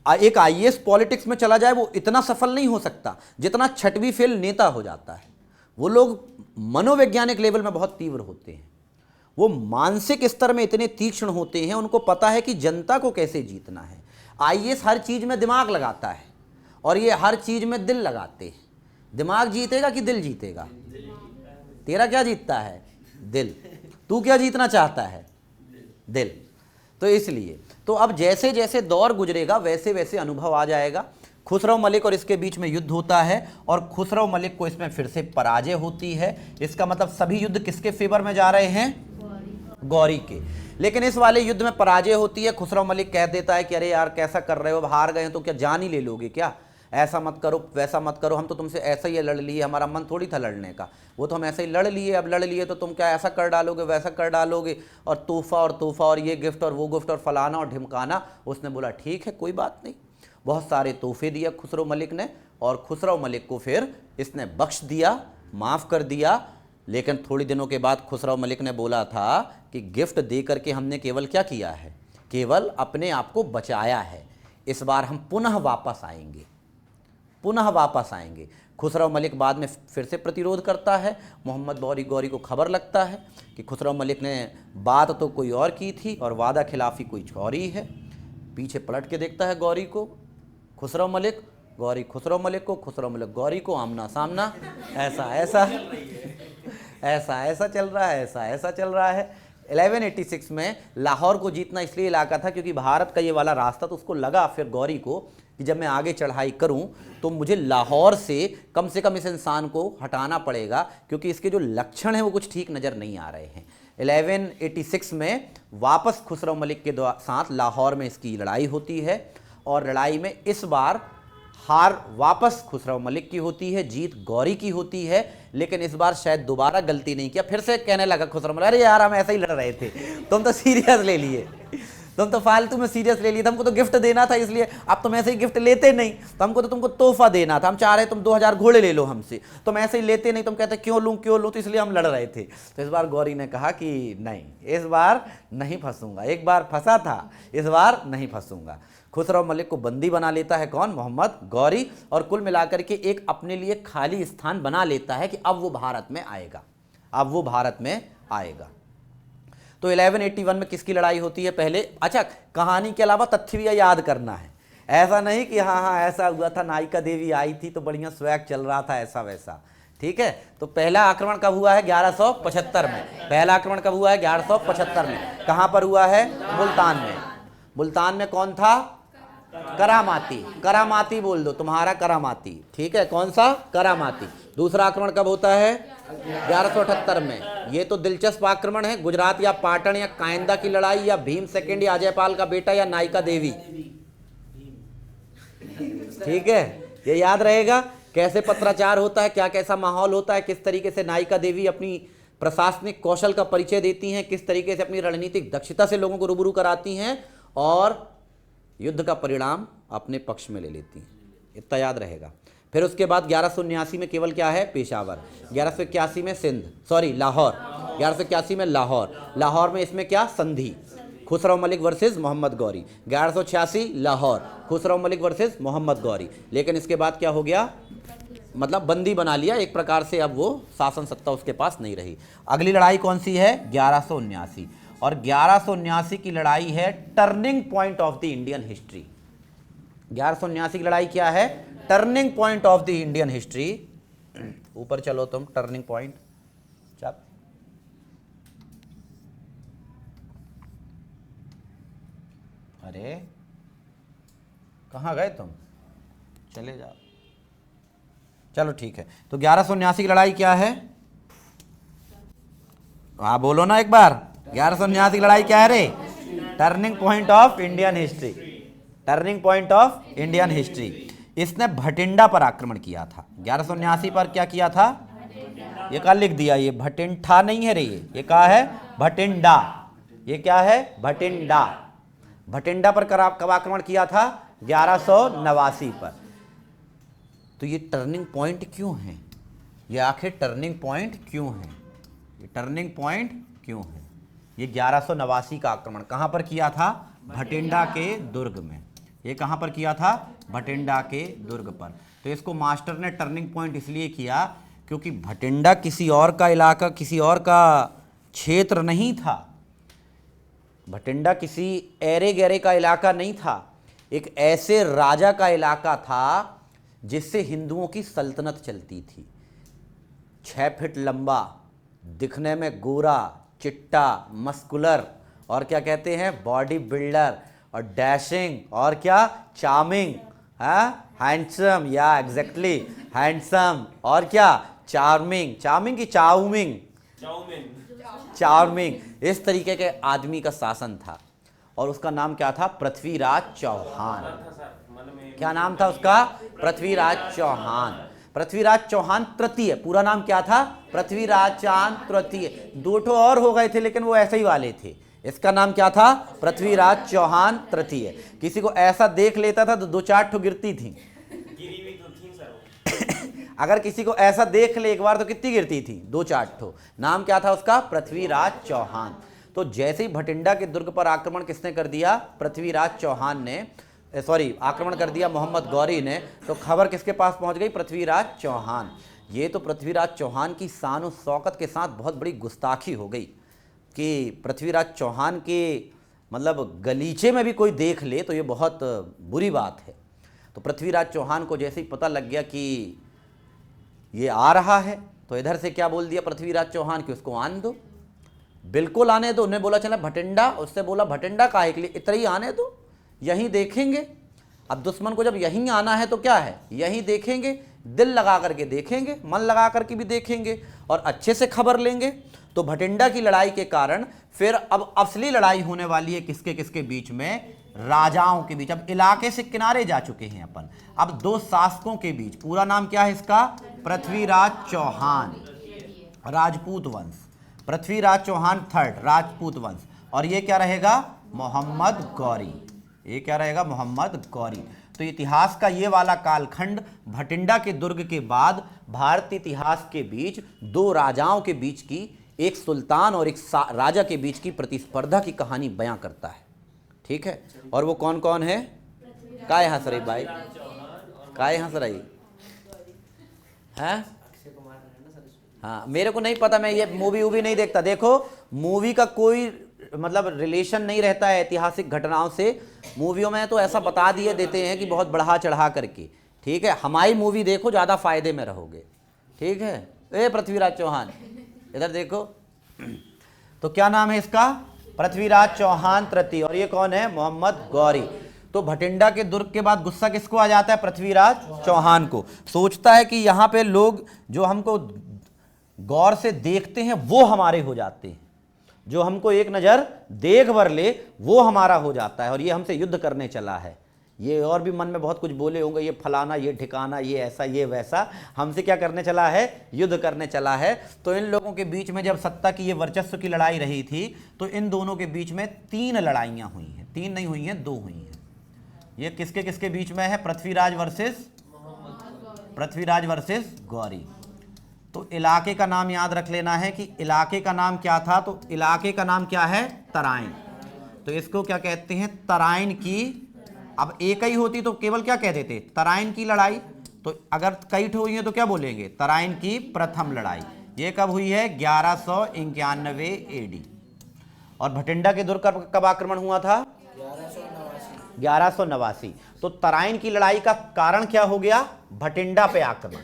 एक आईएएस पॉलिटिक्स में चला जाए वो इतना सफल नहीं हो सकता जितना छठवीं फेल नेता हो जाता है। वो लोग मनोवैज्ञानिक लेवल में बहुत तीव्र होते हैं, वो मानसिक स्तर में इतने तीक्ष्ण होते हैं, उनको पता है कि जनता को कैसे जीतना है। आईएएस हर चीज में दिमाग लगाता है और ये हर चीज में दिल लगाते हैं। दिमाग जीतेगा कि दिल जीतेगा? तेरा क्या जीतता है? दिल। तू क्या जीतना चाहता है? दिल। तो इसलिए तो अब जैसे जैसे दौर गुजरेगा वैसे वैसे अनुभव आ जाएगा। खुसरो मलिक और इसके बीच में युद्ध होता है और खुसरो मलिक को इसमें फिर से पराजय होती है। इसका मतलब सभी युद्ध किसके फेवर में जा रहे हैं? गौरी के। लेकिन इस वाले युद्ध में पराजय होती है। खुसरो मलिक कह देता है कि अरे यार कैसा कर रहे हो, अब हार गए हैं तो क्या जान ही ले लोगे क्या? ऐसा मत करो, वैसा मत करो, हम तो तुमसे ऐसा ही लड़ लिए, हमारा मन थोड़ी था लड़ने का, वो तो हम ऐसे ही लड़ लिए, अब लड़ लिए तो तुम क्या ऐसा कर डालोगे वैसा कर डालोगे, और तोहफा और ये गिफ्ट और वो गिफ्ट और फलाना और ढिमकाना। उसने बोला ठीक है कोई बात नहीं। बहुत सारे तोहफे दिए खुसरो मलिक ने और खुसरो मलिक को फिर इसने बख्श दिया, माफ़ कर दिया। लेकिन थोड़ी दिनों के बाद खुसरो मलिक ने बोला था कि गिफ्ट दे करके हमने केवल क्या किया है? केवल अपने आप को बचाया है। इस बार हम पुनः वापस आएंगे, पुनः वापस आएंगे। खुसरो मलिक बाद में फिर से प्रतिरोध करता है। मोहम्मद गौरी को खबर लगता है कि खुसरो मलिक ने बात तो कोई और की थी और वादा खिलाफी कोई और ही है। पीछे पलट के देखता है गौरी को खुसरो मलिक, गौरी खुसरो मलिक को, खुसरो मलिक गौरी को, आमना सामना, ऐसा ऐसा चल रहा है, ऐसा चल रहा है। 1186 में लाहौर को जीतना इसलिए इलाका था क्योंकि भारत का ये वाला रास्ता, तो उसको लगा फिर गौरी को कि जब मैं आगे चढ़ाई करूं तो मुझे लाहौर से कम इस इंसान को हटाना पड़ेगा क्योंकि इसके जो लक्षण हैं वो कुछ ठीक नज़र नहीं आ रहे हैं। 1186 में वापस खुसरो मलिक के साथ लाहौर में इसकी लड़ाई होती है और लड़ाई में इस बार हार वापस खुसरो मलिक की होती है, जीत गौरी की होती है। लेकिन इस बार शायद दोबारा गलती नहीं किया, फिर से कहने लगा खुसरो मलिक, अरे यार हम ऐसे ही लड़ रहे थे, तुम तो सीरियस ले लिए, तुम तो फालतू में सीरियस ले लिए, हमको तो गिफ्ट देना था इसलिए, अब तुम ऐसे ही गिफ्ट लेते नहीं, तो हमको तो तुमको तोहफा देना था, हम चाह रहे तुम 2000 घोड़े ले लो हमसे, तुम ऐसे ही लेते नहीं, तुम कहते क्यों लूँ, तो इसलिए हम लड़ रहे थे। तो इस बार गौरी ने कहा कि नहीं, इस बार नहीं फंसूंगा, एक बार फंसा था, इस बार नहीं फंसूंगा। खुसरो मलिक को बंदी बना लेता है कौन? मोहम्मद गौरी, और कुल मिलाकर के एक अपने लिए खाली स्थान बना लेता है कि अब वो भारत में आएगा, अब वो भारत में आएगा। तो 1181 में किसकी लड़ाई होती है पहले? अच्छा, कहानी के अलावा तथ्य भी याद करना है, ऐसा नहीं कि हाँ ऐसा हुआ था, नायिका देवी आई थी तो बढ़िया स्वैग चल रहा था, ऐसा वैसा, ठीक है। तो पहला आक्रमण कब हुआ है? 1175 में। पहला आक्रमण कब हुआ है? 1175 में। कहाँ पर हुआ है? मुल्तान में। मुल्तान में कौन था? करामाती। करामाती बोल दो, तुम्हारा करामाती, ठीक है। कौन सा? करामाती। दूसरा आक्रमण कब होता है? 1178 में। ये तो दिलचस्प आक्रमण है। गुजरात या पाटन या कायंदा की लड़ाई या भीम सेकंड या अजयपाल का बेटा या नायिका देवी, ठीक है, ये याद रहेगा। कैसे पत्राचार होता है, क्या कैसा माहौल होता है, किस तरीके से नायिका देवी अपनी प्रशासनिक कौशल का परिचय देती हैं, किस तरीके से अपनी रणनीतिक दक्षता से लोगों को रूबरू कराती हैं और युद्ध का परिणाम अपने पक्ष में ले लेती हैं, इतना याद रहेगा। फिर उसके बाद 1179 में केवल क्या है? पेशावर। 1181 में लाहौर। 1181 में लाहौर में इसमें क्या? संधि, खुसरो मलिक वर्सेस मोहम्मद गौरी। 1186 लाहौर, खुसरो मलिक वर्सेस मोहम्मद गौरी। लेकिन इसके बाद क्या हो गया? मतलब बंदी बना लिया एक प्रकार से, अब वो शासन सत्ता उसके पास नहीं रही। अगली लड़ाई कौन सी है? 1179। और 1179 की लड़ाई है turning point of the Indian history. 1179 की लड़ाई क्या है? Turning point of the Indian history. ऊपर चलो तुम, टर्निंग पॉइंट। चल अरे कहाँ गए तुम, चले जाओ। चलो ठीक है, तो 1179 की लड़ाई क्या है? हाँ बोलो ना एक बार, 1179 की लड़ाई क्या है रे? Turning point of Indian history, turning point of Indian history. इसने भटिंडा पर आक्रमण किया था। 1179 पर क्या किया था? ये क्या लिख दिया? ये भटिंठा नहीं है रे, ये क्या है? भटिंडा। ये क्या है? भटिंडा। भटिंडा पर कब आक्रमण किया था? 1189 पर। तो ये टर्निंग पॉइंट क्यों है? ये आखिर टर्निंग पॉइंट क्यों है? ये टर्निंग पॉइंट क्यों है? ये 1189 का आक्रमण कहां पर किया था? भटिंडा के दुर्ग में। ये कहां पर किया था? भटिंडा के दुर्ग पर। तो इसको मास्टर ने टर्निंग पॉइंट इसलिए किया क्योंकि भटिंडा किसी और का इलाका, किसी और का क्षेत्र नहीं था। भटिंडा किसी एरे गहरे का इलाका नहीं था, एक ऐसे राजा का इलाका था जिससे हिंदुओं की सल्तनत चलती थी। 6 फीट लंबा, दिखने में गोरा, चिट्टा, मस्कुलर, और क्या कहते हैं, बॉडी बिल्डर, और डैशिंग, और क्या, चार्मिंग, हैंडसम, या एग्जैक्टली हैंडसम, और क्या, चार्मिंग, चार्मिंग की चाउमिंग, चार्मिंग, इस तरीके के आदमी का शासन था। और उसका नाम क्या था? पृथ्वीराज चौहान। क्या नाम था उसका? पृथ्वीराज चौहान। पृथ्वीराज चौहान तृतीय, पूरा नाम क्या था? पृथ्वीराज चौहान तृतीय। 2 ठो और हो गए थे लेकिन वो ऐसे ही वाले थे। इसका नाम क्या था? पृथ्वीराज चौहान तृतीय। किसी को ऐसा देख लेता था तो 2-4 ठो गिरती थी। अगर किसी को ऐसा देख ले एक बार तो कितनी गिरती थी? 2-4 ठो। नाम क्या था उसका? पृथ्वीराज चौहान। तो जैसे ही भटिंडा के दुर्ग पर आक्रमण किसने कर दिया? पृथ्वीराज चौहान ने, सॉरी, आक्रमण कर दिया मोहम्मद गौरी ने। तो खबर किसके पास पहुंच गई? पृथ्वीराज चौहान। ये तो पृथ्वीराज चौहान की शान और शौकत के साथ बहुत बड़ी गुस्ताखी हो गई कि पृथ्वीराज चौहान के मतलब गलीचे में भी कोई देख ले तो ये बहुत बुरी बात है। तो पृथ्वीराज चौहान को जैसे ही पता लग गया कि ये आ रहा है तो इधर से क्या बोल दिया पृथ्वीराज चौहान कि उसको आने दो, बिल्कुल आने दो। उन्हें बोला चला भटिंडा, उससे बोला भटिंडा काहे के लिए, इतना ही आने दो, यहीं देखेंगे। अब दुश्मन को जब यहीं आना है तो क्या है, यहीं देखेंगे, दिल लगा करके देखेंगे, मन लगा करके भी देखेंगे और अच्छे से खबर लेंगे। तो भटिंडा की लड़ाई के कारण फिर अब असली लड़ाई होने वाली है किसके किसके बीच में? राजाओं के बीच। अब इलाके से किनारे जा चुके हैं अपन, अब 2 शासकों के बीच। पूरा नाम क्या है इसका? पृथ्वीराज चौहान, राजपूत वंश, पृथ्वीराज चौहान थर्ड, राजपूत वंश। और ये क्या रहेगा? मोहम्मद गौरी। ये क्या रहेगा? मोहम्मद गौरी। तो इतिहास का ये वाला कालखंड भटिंडा के दुर्ग के बाद भारतीय इतिहास के बीच 2 राजाओं के बीच की, एक सुल्तान और एक राजा के बीच की प्रतिस्पर्धा की कहानी बयां करता है। ठीक है, और वो कौन कौन है? काय हंस रही भाई, काय हंस रही है? हाँ, मेरे को नहीं पता, मैं ये मूवी नहीं देखता। देखो, मूवी का कोई मतलब रिलेशन नहीं रहता है ऐतिहासिक घटनाओं से। मूवियों में तो ऐसा बता दिए देते हैं कि बहुत बढ़ा चढ़ा करके। ठीक है, हमारी मूवी देखो, ज़्यादा फायदे में रहोगे। ठीक है, ए पृथ्वीराज चौहान इधर देखो। तो क्या नाम है इसका? पृथ्वीराज चौहान तृतीय। और ये कौन है? मोहम्मद गौरी। तो भटिंडा के दुर्ग के बाद गुस्सा किसको आ जाता है? पृथ्वीराज चौहान को। सोचता है कि यहाँ पे लोग जो हमको गौर से देखते हैं वो हमारे हो जाते हैं, जो हमको एक नज़र देख भर ले वो हमारा हो जाता है, और ये हमसे युद्ध करने चला है। ये और भी मन में बहुत कुछ बोले होंगे, ये फलाना, ये ठिकाना, ये ऐसा, ये वैसा, हमसे क्या करने चला है? युद्ध करने चला है। तो इन लोगों के बीच में जब सत्ता की ये वर्चस्व की लड़ाई रही थी तो इन दोनों के बीच में 3 लड़ाइयाँ हुई हैं। 3 नहीं हुई हैं, 2 हुई हैं। ये किसके किसके बीच में है? पृथ्वीराज वर्सेस गौरी। तो इलाके का नाम याद रख लेना है कि इलाके का नाम क्या था? तो इलाके का नाम क्या है? तराइन। तो इसको क्या कहते हैं? तराइन की। अब एक ही होती तो केवल क्या कह देते? तराइन की लड़ाई। तो अगर कई ठो हुई है तो क्या बोलेंगे? तराइन की प्रथम लड़ाई। ये कब हुई है? 1191 AD। और भटिंडा के दुर्ग पर कब आक्रमण हुआ था? 1189। तो तराइन की लड़ाई का कारण क्या हो गया? भटिंडा पे आक्रमण।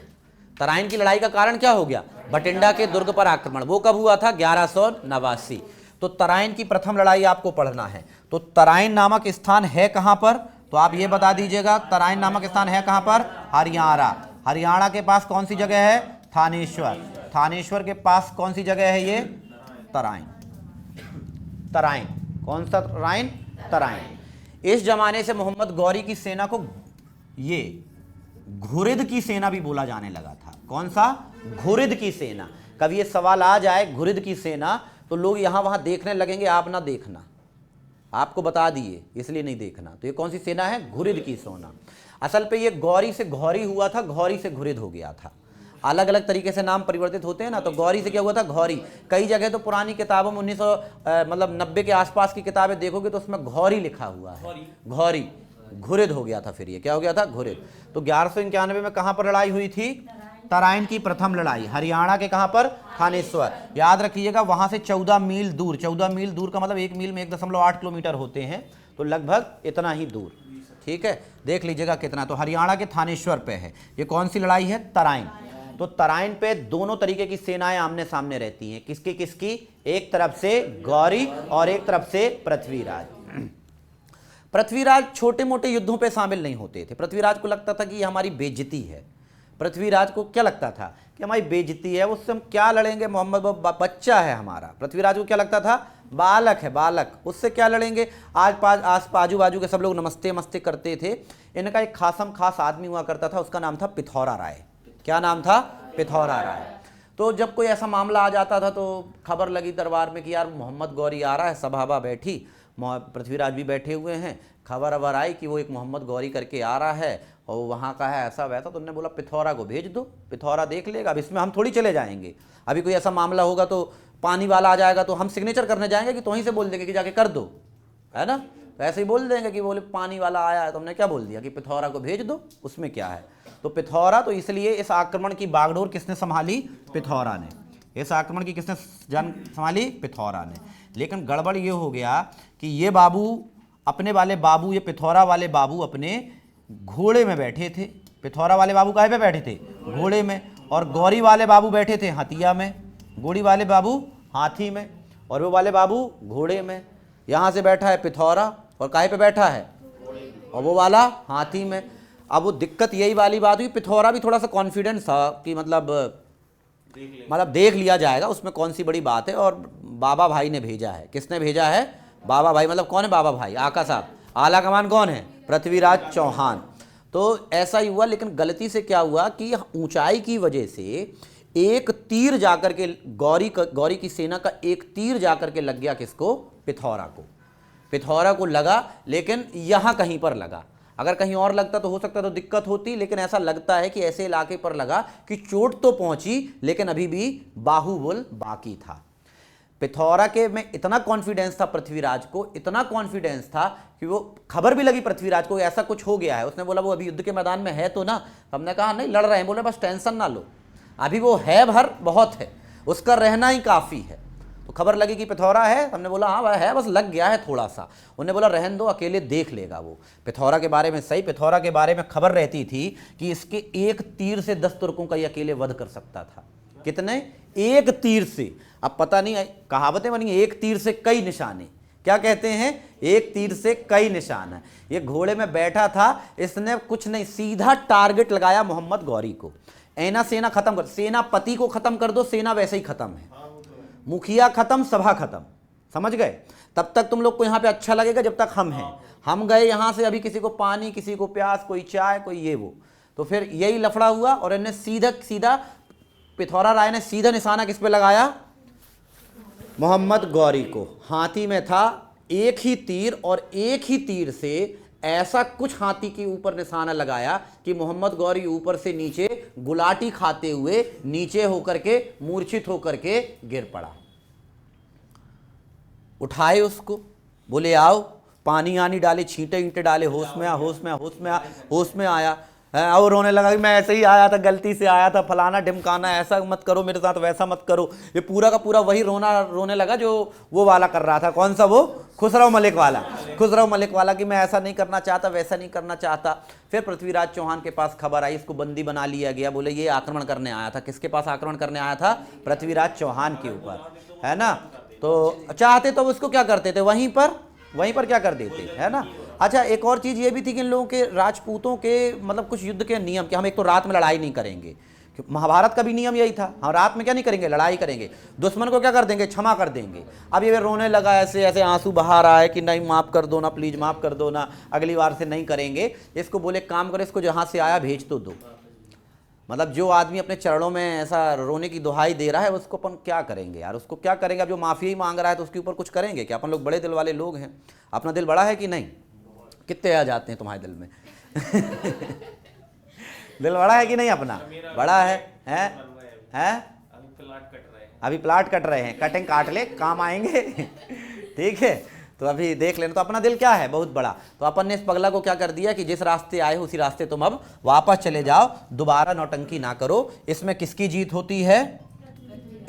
तराइन की लड़ाई का कारण क्या हो गया? बठिंडा के दुर्ग पर आक्रमण। वो कब हुआ था? 1189। तो तराइन की प्रथम लड़ाई आपको पढ़ना है। तो तराइन नामक स्थान है कहां पर? तो आप ये बता दीजिएगा, तराइन नामक स्थान है कहां पर? हरियाणा। हरियाणा के पास कौन सी जगह है? थानेश्वर। थानेश्वर के पास कौन सी जगह है? ये तराइन। तराइन कौन सा तराइन? तराइन। इस जमाने से मोहम्मद गौरी की सेना को ये घुरिद की सेना भी बोला जाने लगा था। कौन सा? घुरिद की सेना। कभी ये सवाल आ जाए घुरिद की सेना तो लोग यहां वहां देखने लगेंगे, आप ना देखना, आपको बता दिए इसलिए नहीं देखना। तो ये कौन सी सेना है? घुरिद की सेना। असल पे ये गौरी से घौरी हुआ था, घौरी से घुरिद हो गया था। अलग अलग तरीके से नाम परिवर्तित होते हैं ना। तो गौरी से क्या हुआ था? घौरी। कई जगह तो पुरानी किताबों में 1990 के आसपास की किताबें देखोगे तो उसमें घौरी लिखा हुआ है, घौरी। घुरिद हो गया था, फिर ये क्या हो गया था? घुरिद। तो 1191 में कहां पर लड़ाई हुई थी? तराइन की प्रथम लड़ाई। हरियाणा के कहां पर? थानेश्वर। याद रखिएगा वहां से 14 मील दूर, 14 मील दूर का मतलब 1 मील में 1.8 किलोमीटर होते हैं, तो लगभग इतना ही दूर। ठीक है, देख लीजिएगा कितना। तो हरियाणा के थानेश्वर पे है। ये कौन सी लड़ाई है? तराइन। तो तराइन पे दोनों तरीके की सेनाएं आमने सामने रहती हैं। किसकी किसकी? एक तरफ से गौरी और एक तरफ से पृथ्वीराज। पृथ्वीराज छोटे मोटे युद्धों पे शामिल नहीं होते थे। पृथ्वीराज को लगता था कि ये हमारी बेइज्जती है। पृथ्वीराज को क्या लगता था कि हमारी बेइज्जती है, उससे हम क्या लड़ेंगे? मोहम्मद बच्चा है हमारा। पृथ्वीराज को क्या लगता था? बालक है, बालक, उससे क्या लड़ेंगे? आस आजू बाजू के सब लोग नमस्ते मस्ते करते थे। इनका एक खास आदमी हुआ करता था, उसका नाम था पिथौरा राय। क्या नाम था? पिथौरा राय। तो जब कोई ऐसा मामला आ जाता था तो खबर लगी दरबार में कि यार मोहम्मद गौरी आ रहा है, सभा बैठी, पृथ्वीराज भी बैठे हुए हैं, खबर आई कि वो एक मोहम्मद गौरी करके आ रहा है और वहाँ का है ऐसा वैसा। तो उन्होंने बोला पिथौरा को भेज दो, पिथौरा देख लेगा, अब इसमें हम थोड़ी चले जाएंगे। अभी कोई ऐसा मामला होगा तो पानी वाला आ जाएगा तो हम सिग्नेचर करने जाएंगे कि तो वहीं से बोल देंगे कि जाके कर दो, है ना? तो ऐसे ही बोल देंगे कि बोले पानी वाला आया है, तो हमने क्या बोल दिया कि पिथौरा को भेज दो, उसमें क्या है। तो पिथौरा, तो इसलिए इस आक्रमण की बागडोर किसने संभाली? पिथौरा ने। इस आक्रमण की किसने संभाली? पिथौरा ने। लेकिन गड़बड़ ये हो गया कि ये बाबू अपने वाले बाबू, ये पिथौरा वाले बाबू अपने घोड़े में बैठे थे। पिथौरा वाले बाबू काहे पे बैठे थे? घोड़े में। और गौरी वाले बाबू बैठे थे हथिया में। गौरी वाले बाबू हाथी में और वो वाले बाबू घोड़े में। यहाँ से बैठा है पिथौरा और काहे पे बैठा है? और वो वाला हाथी में। अब वो दिक्कत यही वाली बात हुई, पिथौरा भी थोड़ा सा कॉन्फिडेंस था कि मतलब देख लिया जाएगा, उसमें कौन सी बड़ी बात है। और बाबा भाई ने भेजा है। किसने भेजा है? बाबा भाई। मतलब कौन है बाबा भाई? आका साहब। आला कमान कौन है? पृथ्वीराज चौहान। तो ऐसा ही हुआ, लेकिन गलती से क्या हुआ कि ऊंचाई की वजह से एक तीर जाकर के गौरी की सेना का एक तीर जाकर के लग गया किसको? पिथौरा को। पिथौरा को लगा, लेकिन यहां कहीं पर लगा। अगर कहीं और लगता तो हो सकता तो दिक्कत होती, लेकिन ऐसा लगता है कि ऐसे इलाके पर लगा कि चोट तो पहुंची लेकिन अभी भी बाहुबल बाकी था। पिथौरा के में इतना कॉन्फिडेंस था पृथ्वीराज को, इतना कॉन्फिडेंस था कि वो खबर भी लगी पृथ्वीराज को ऐसा कुछ हो गया है। उसने बोला वो अभी युद्ध के मैदान में है तो ना? हमने कहा नहीं लड़ रहे हैं। बोले बस टेंशन ना लो, अभी वो है भर बहुत है, उसका रहना ही काफ़ी है। तो खबर लगी कि पिथौरा है। हमने बोला हाँ वह है, बस लग गया है थोड़ा सा। उन्होंने बोला रहन दो, अकेले देख लेगा वो। पिथौरा के बारे में सही, पिथौरा के बारे में खबर रहती थी कि इसके एक तीर से 10 तुर्कों का ये अकेले वध कर सकता था। कितने? एक तीर से। अब पता नहीं, कहावतें बनी, एक तीर से कई निशाने। क्या कहते हैं? एक तीर से कई निशान है। ये घोड़े में बैठा था, इसने कुछ नहीं, सीधा टारगेट लगाया मोहम्मद गौरी को। ऐना सेना खत्म कर, सेनापति को खत्म कर दो, सेना वैसे ही खत्म है। मुखिया खत्म, सभा खत्म। समझ गए? तब तक तुम लोग को यहाँ पे अच्छा लगेगा जब तक हम हैं। हम गए यहाँ से, अभी किसी को पानी, किसी को प्यास, कोई चाय, कोई ये वो। तो फिर यही लफड़ा हुआ और इन्हें सीधा पिथौरा राय ने सीधा निशाना किस पे लगाया? मोहम्मद गौरी को। हाथी में था एक ही तीर और एक ही तीर से ऐसा कुछ हाथी के ऊपर निशाना लगाया कि मोहम्मद गौरी ऊपर से नीचे गुलाटी खाते हुए नीचे होकर के मूर्छित होकर के गिर पड़ा। उठाए उसको, बोले आओ, पानी आनी डाले, छींटे ईंटे डाले, होश में आ, होश में आ, होश में आ, होश में आया। और रोने लगा कि मैं ऐसे ही आया था, गलती से आया था, फलाना ढिमकाना, ऐसा मत करो मेरे साथ, वैसा मत करो। ये पूरा का पूरा वही रोने लगा जो वो वाला कर रहा था। कौन सा? वो खुसरो मलिक वाला। खुसरो मलिक वाला कि मैं ऐसा नहीं करना चाहता, वैसा नहीं करना चाहता। फिर पृथ्वीराज चौहान के पास खबर आई, इसको बंदी बना लिया गया। बोले ये आक्रमण करने आया था। किसके पास आक्रमण करने आया था? पृथ्वीराज चौहान के ऊपर, है ना। तो चाहते तो उसको क्या करते थे, वहीं पर क्या कर देते, है ना। अच्छा, एक और चीज़ ये भी थी कि इन लोगों के, राजपूतों के मतलब कुछ युद्ध के नियम कि हम एक तो रात में लड़ाई नहीं करेंगे। महाभारत का भी नियम यही था, हम रात में क्या नहीं करेंगे, लड़ाई करेंगे। दुश्मन को क्या कर देंगे, क्षमा कर देंगे। अब ये रोने लगा, ऐसे ऐसे आंसू बहा रहा है कि नहीं माफ़ कर दो ना, प्लीज़ माफ़ कर दो ना, अगली बार से नहीं करेंगे। इसको बोले काम करो, इसको जहाँ से आया भेज तो दो। मतलब जो आदमी अपने चरणों में ऐसा रोने की दुहाई दे रहा है, उसको अपन क्या करेंगे यार, उसको क्या करेंगे। अब जो माफ़ी ही मांग रहा है तो उसके ऊपर कुछ करेंगे क्या? अपन लोग बड़े दिल वाले लोग हैं। अपना दिल बड़ा है कि नहीं? कितने आ जाते हैं तुम्हारे दिल में? दिल बड़ा है कि नहीं अपना? बड़ा है, अभी प्लाट कट रहे हैं, कटिंग काट ले, काम आएंगे। ठीक है, तो अभी देख लेना। तो अपना दिल क्या है, बहुत बड़ा। तो अपन ने इस पगला को क्या कर दिया कि जिस रास्ते आए उसी रास्ते तुम अब वापस चले जाओ, दोबारा नौटंकी ना करो। इसमें किसकी जीत होती है?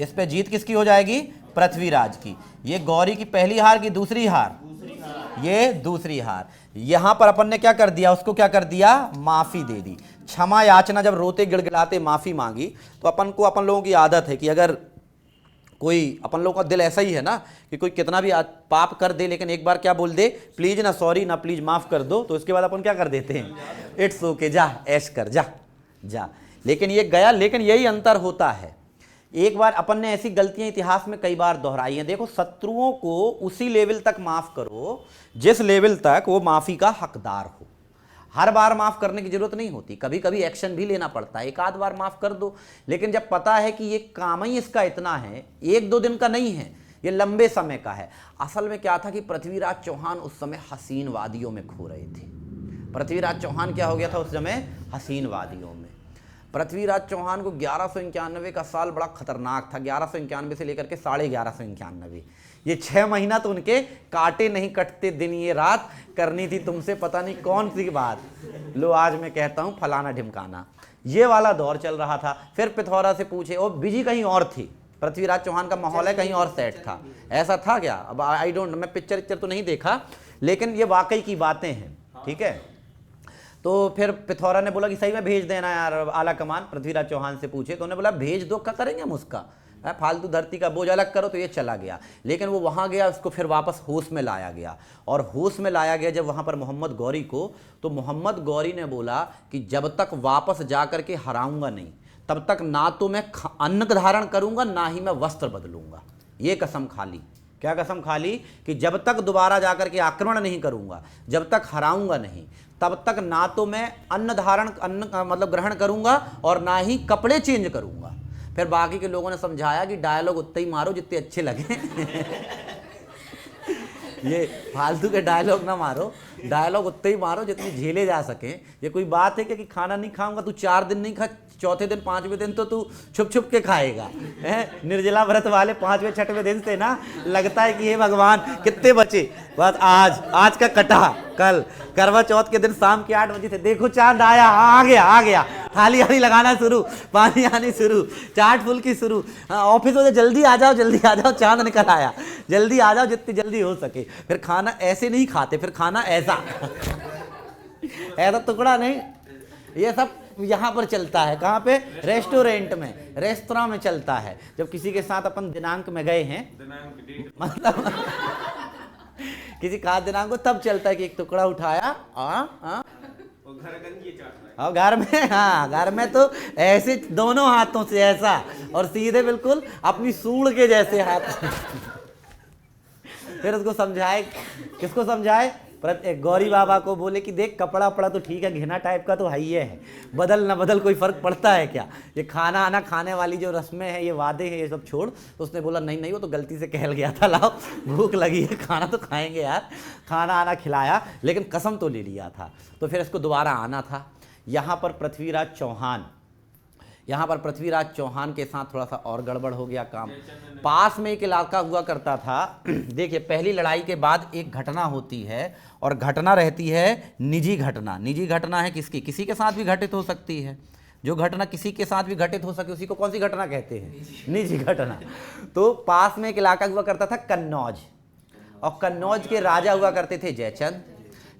इस पे जीत किसकी हो जाएगी? पृथ्वीराज की। ये गौरी की पहली हार की दूसरी हार? ये दूसरी हार। यहां पर अपन ने क्या कर दिया, उसको क्या कर दिया, माफी दे दी। क्षमा याचना, जब रोते गिड़गिड़ाते माफी मांगी। तो अपन लोगों की आदत है कि अगर कोई, अपन लोगों का दिल ऐसा ही है ना कि कोई कितना भी पाप कर दे लेकिन एक बार क्या बोल दे, प्लीज ना, सॉरी ना, प्लीज माफ कर दो, तो इसके बाद अपन क्या कर देते हैं, इट्स ओके, जा ऐश कर, जा। लेकिन ये गया। लेकिन यही अंतर होता है, एक बार अपन ने ऐसी गलतियां इतिहास में कई बार दोहराई हैं। देखो, शत्रुओं को उसी लेवल तक माफ करो जिस लेवल तक वो माफी का हकदार हो। हर बार माफ करने की जरूरत नहीं होती, कभी कभी एक्शन भी लेना पड़ता है, एक आध बार माफ कर दो। लेकिन जब पता है कि ये काम ही इसका इतना है, एक दो दिन का नहीं है, ये लंबे समय का है। असल में क्या था कि पृथ्वीराज चौहान उस समय हसीन वादियों में खो रहे थे। पृथ्वीराज चौहान क्या हो गया था उस समय? हसीन वादियों में। पृथ्वीराज चौहान को 1191 का साल बड़ा खतरनाक था। 1191 से लेकर के 1191, ये 6 महीना तो उनके काटे नहीं कटते दिन ये रात। करनी थी तुमसे पता नहीं कौन सी बात, लो आज मैं कहता हूं फलाना ढिमकाना, ये वाला दौर चल रहा था। फिर पिथौरा से पूछे, और बिजी कहीं और थी, पृथ्वीराज चौहान का माहौल है कहीं और सेट था। ऐसा था क्या? अब आई डोंट, मैं पिक्चर तो नहीं देखा, लेकिन ये वाकई की बातें हैं। ठीक है, तो फिर पिथौरा ने बोला कि सही में भेज देना यार आला कमान। पृथ्वीराज चौहान से पूछे तो उन्होंने बोला भेज दो, क्या करेंगे हम उसका, फालतू धरती का बोझ अलग करो। तो ये चला गया। लेकिन वो वहाँ गया, उसको फिर वापस होश में लाया गया। और होश में लाया गया जब वहाँ पर मोहम्मद गौरी को, तो मोहम्मद गौरी ने बोला कि जब तक वापस जा कर के हराऊंगा नहीं, तब तक ना तो मैं अन्न धारण करूंगा, ना ही मैं वस्त्र बदलूंगा। ये कसम खा ली। क्या कसम खा ली? कि जब तक दोबारा जाकर के आक्रमण नहीं करूंगा, जब तक हराऊंगा नहीं, तब तक ना तो मैं अन्न मतलब ग्रहण करूंगा और ना ही कपड़े चेंज करूंगा। फिर बाकी के लोगों ने समझाया कि डायलॉग उतने ही मारो जितने अच्छे लगे। ये फालतू के डायलॉग ना मारो, डायलॉग उतने ही मारो जितने झेले जा सके। ये कोई बात है कि खाना नहीं खाऊंगा, तू 4 दिन नहीं खा, चौथे दिन 5वें दिन तो तू छुप छुप के खाएगा। निर्जला व्रत वाले 5वें 6वें दिन से ना लगता है कि हे भगवान कितने बचे, बस आज का कटा। कल करवा चौथ के दिन शाम के 8 बजे थे, देखो चांद आया, आ गया, थाली आनी लगाना शुरू, पानी आनी शुरू, चाट फुल्की शुरू। ऑफिस में जल्दी आ जाओ, चांद निकल आया, जल्दी आ जाओ जितनी जल्दी हो सके। फिर खाना ऐसे नहीं खाते, फिर खाना ऐसा टुकड़ा नहीं। ये सब यहाँ पर चलता है। कहाँ पे? रेस्टोरेंट में, रेस्तरां में चलता है। जब किसी के साथ अपन दिनांक में गए हैं, मतलब किसी खास दिनांक को, तब चलता है कि एक टुकड़ा उठाया, और घर में तो ऐसे दोनों हाथों से ऐसा, और सीधे बिल्कुल अपनी सूंड के जैसे हाथ। फिर उसको समझाए, किसको समझाए? गौरी बाबा को बोले कि देख कपड़ा वपड़ा तो ठीक है, घिना टाइप का तो है ही है, बदल ना बदल कोई फर्क पड़ता है क्या? ये खाना आना खाने वाली जो रस्में हैं, ये वादे हैं, ये सब छोड़। तो उसने बोला नहीं, वो तो गलती से कहल गया था, लाओ भूख लगी है, खाना तो खाएंगे यार। खाना आना खिलाया, लेकिन कसम तो ले लिया था। तो फिर इसको दोबारा आना था। यहाँ पर पृथ्वीराज चौहान यहाँ पर पृथ्वीराज चौहान के साथ थोड़ा सा और गड़बड़ हो गया काम। पास में एक इलाका हुआ करता था। देखिए, पहली लड़ाई के बाद एक घटना होती है और घटना रहती है निजी घटना। निजी घटना है किसकी? किसी के साथ भी घटित हो सकती है। जो घटना किसी के साथ भी घटित हो सके उसी को कौन सी घटना कहते हैं? निजी घटना। तो पास में एक इलाका हुआ करता था कन्नौज, और कन्नौज के राजा हुआ करते थे जयचंद।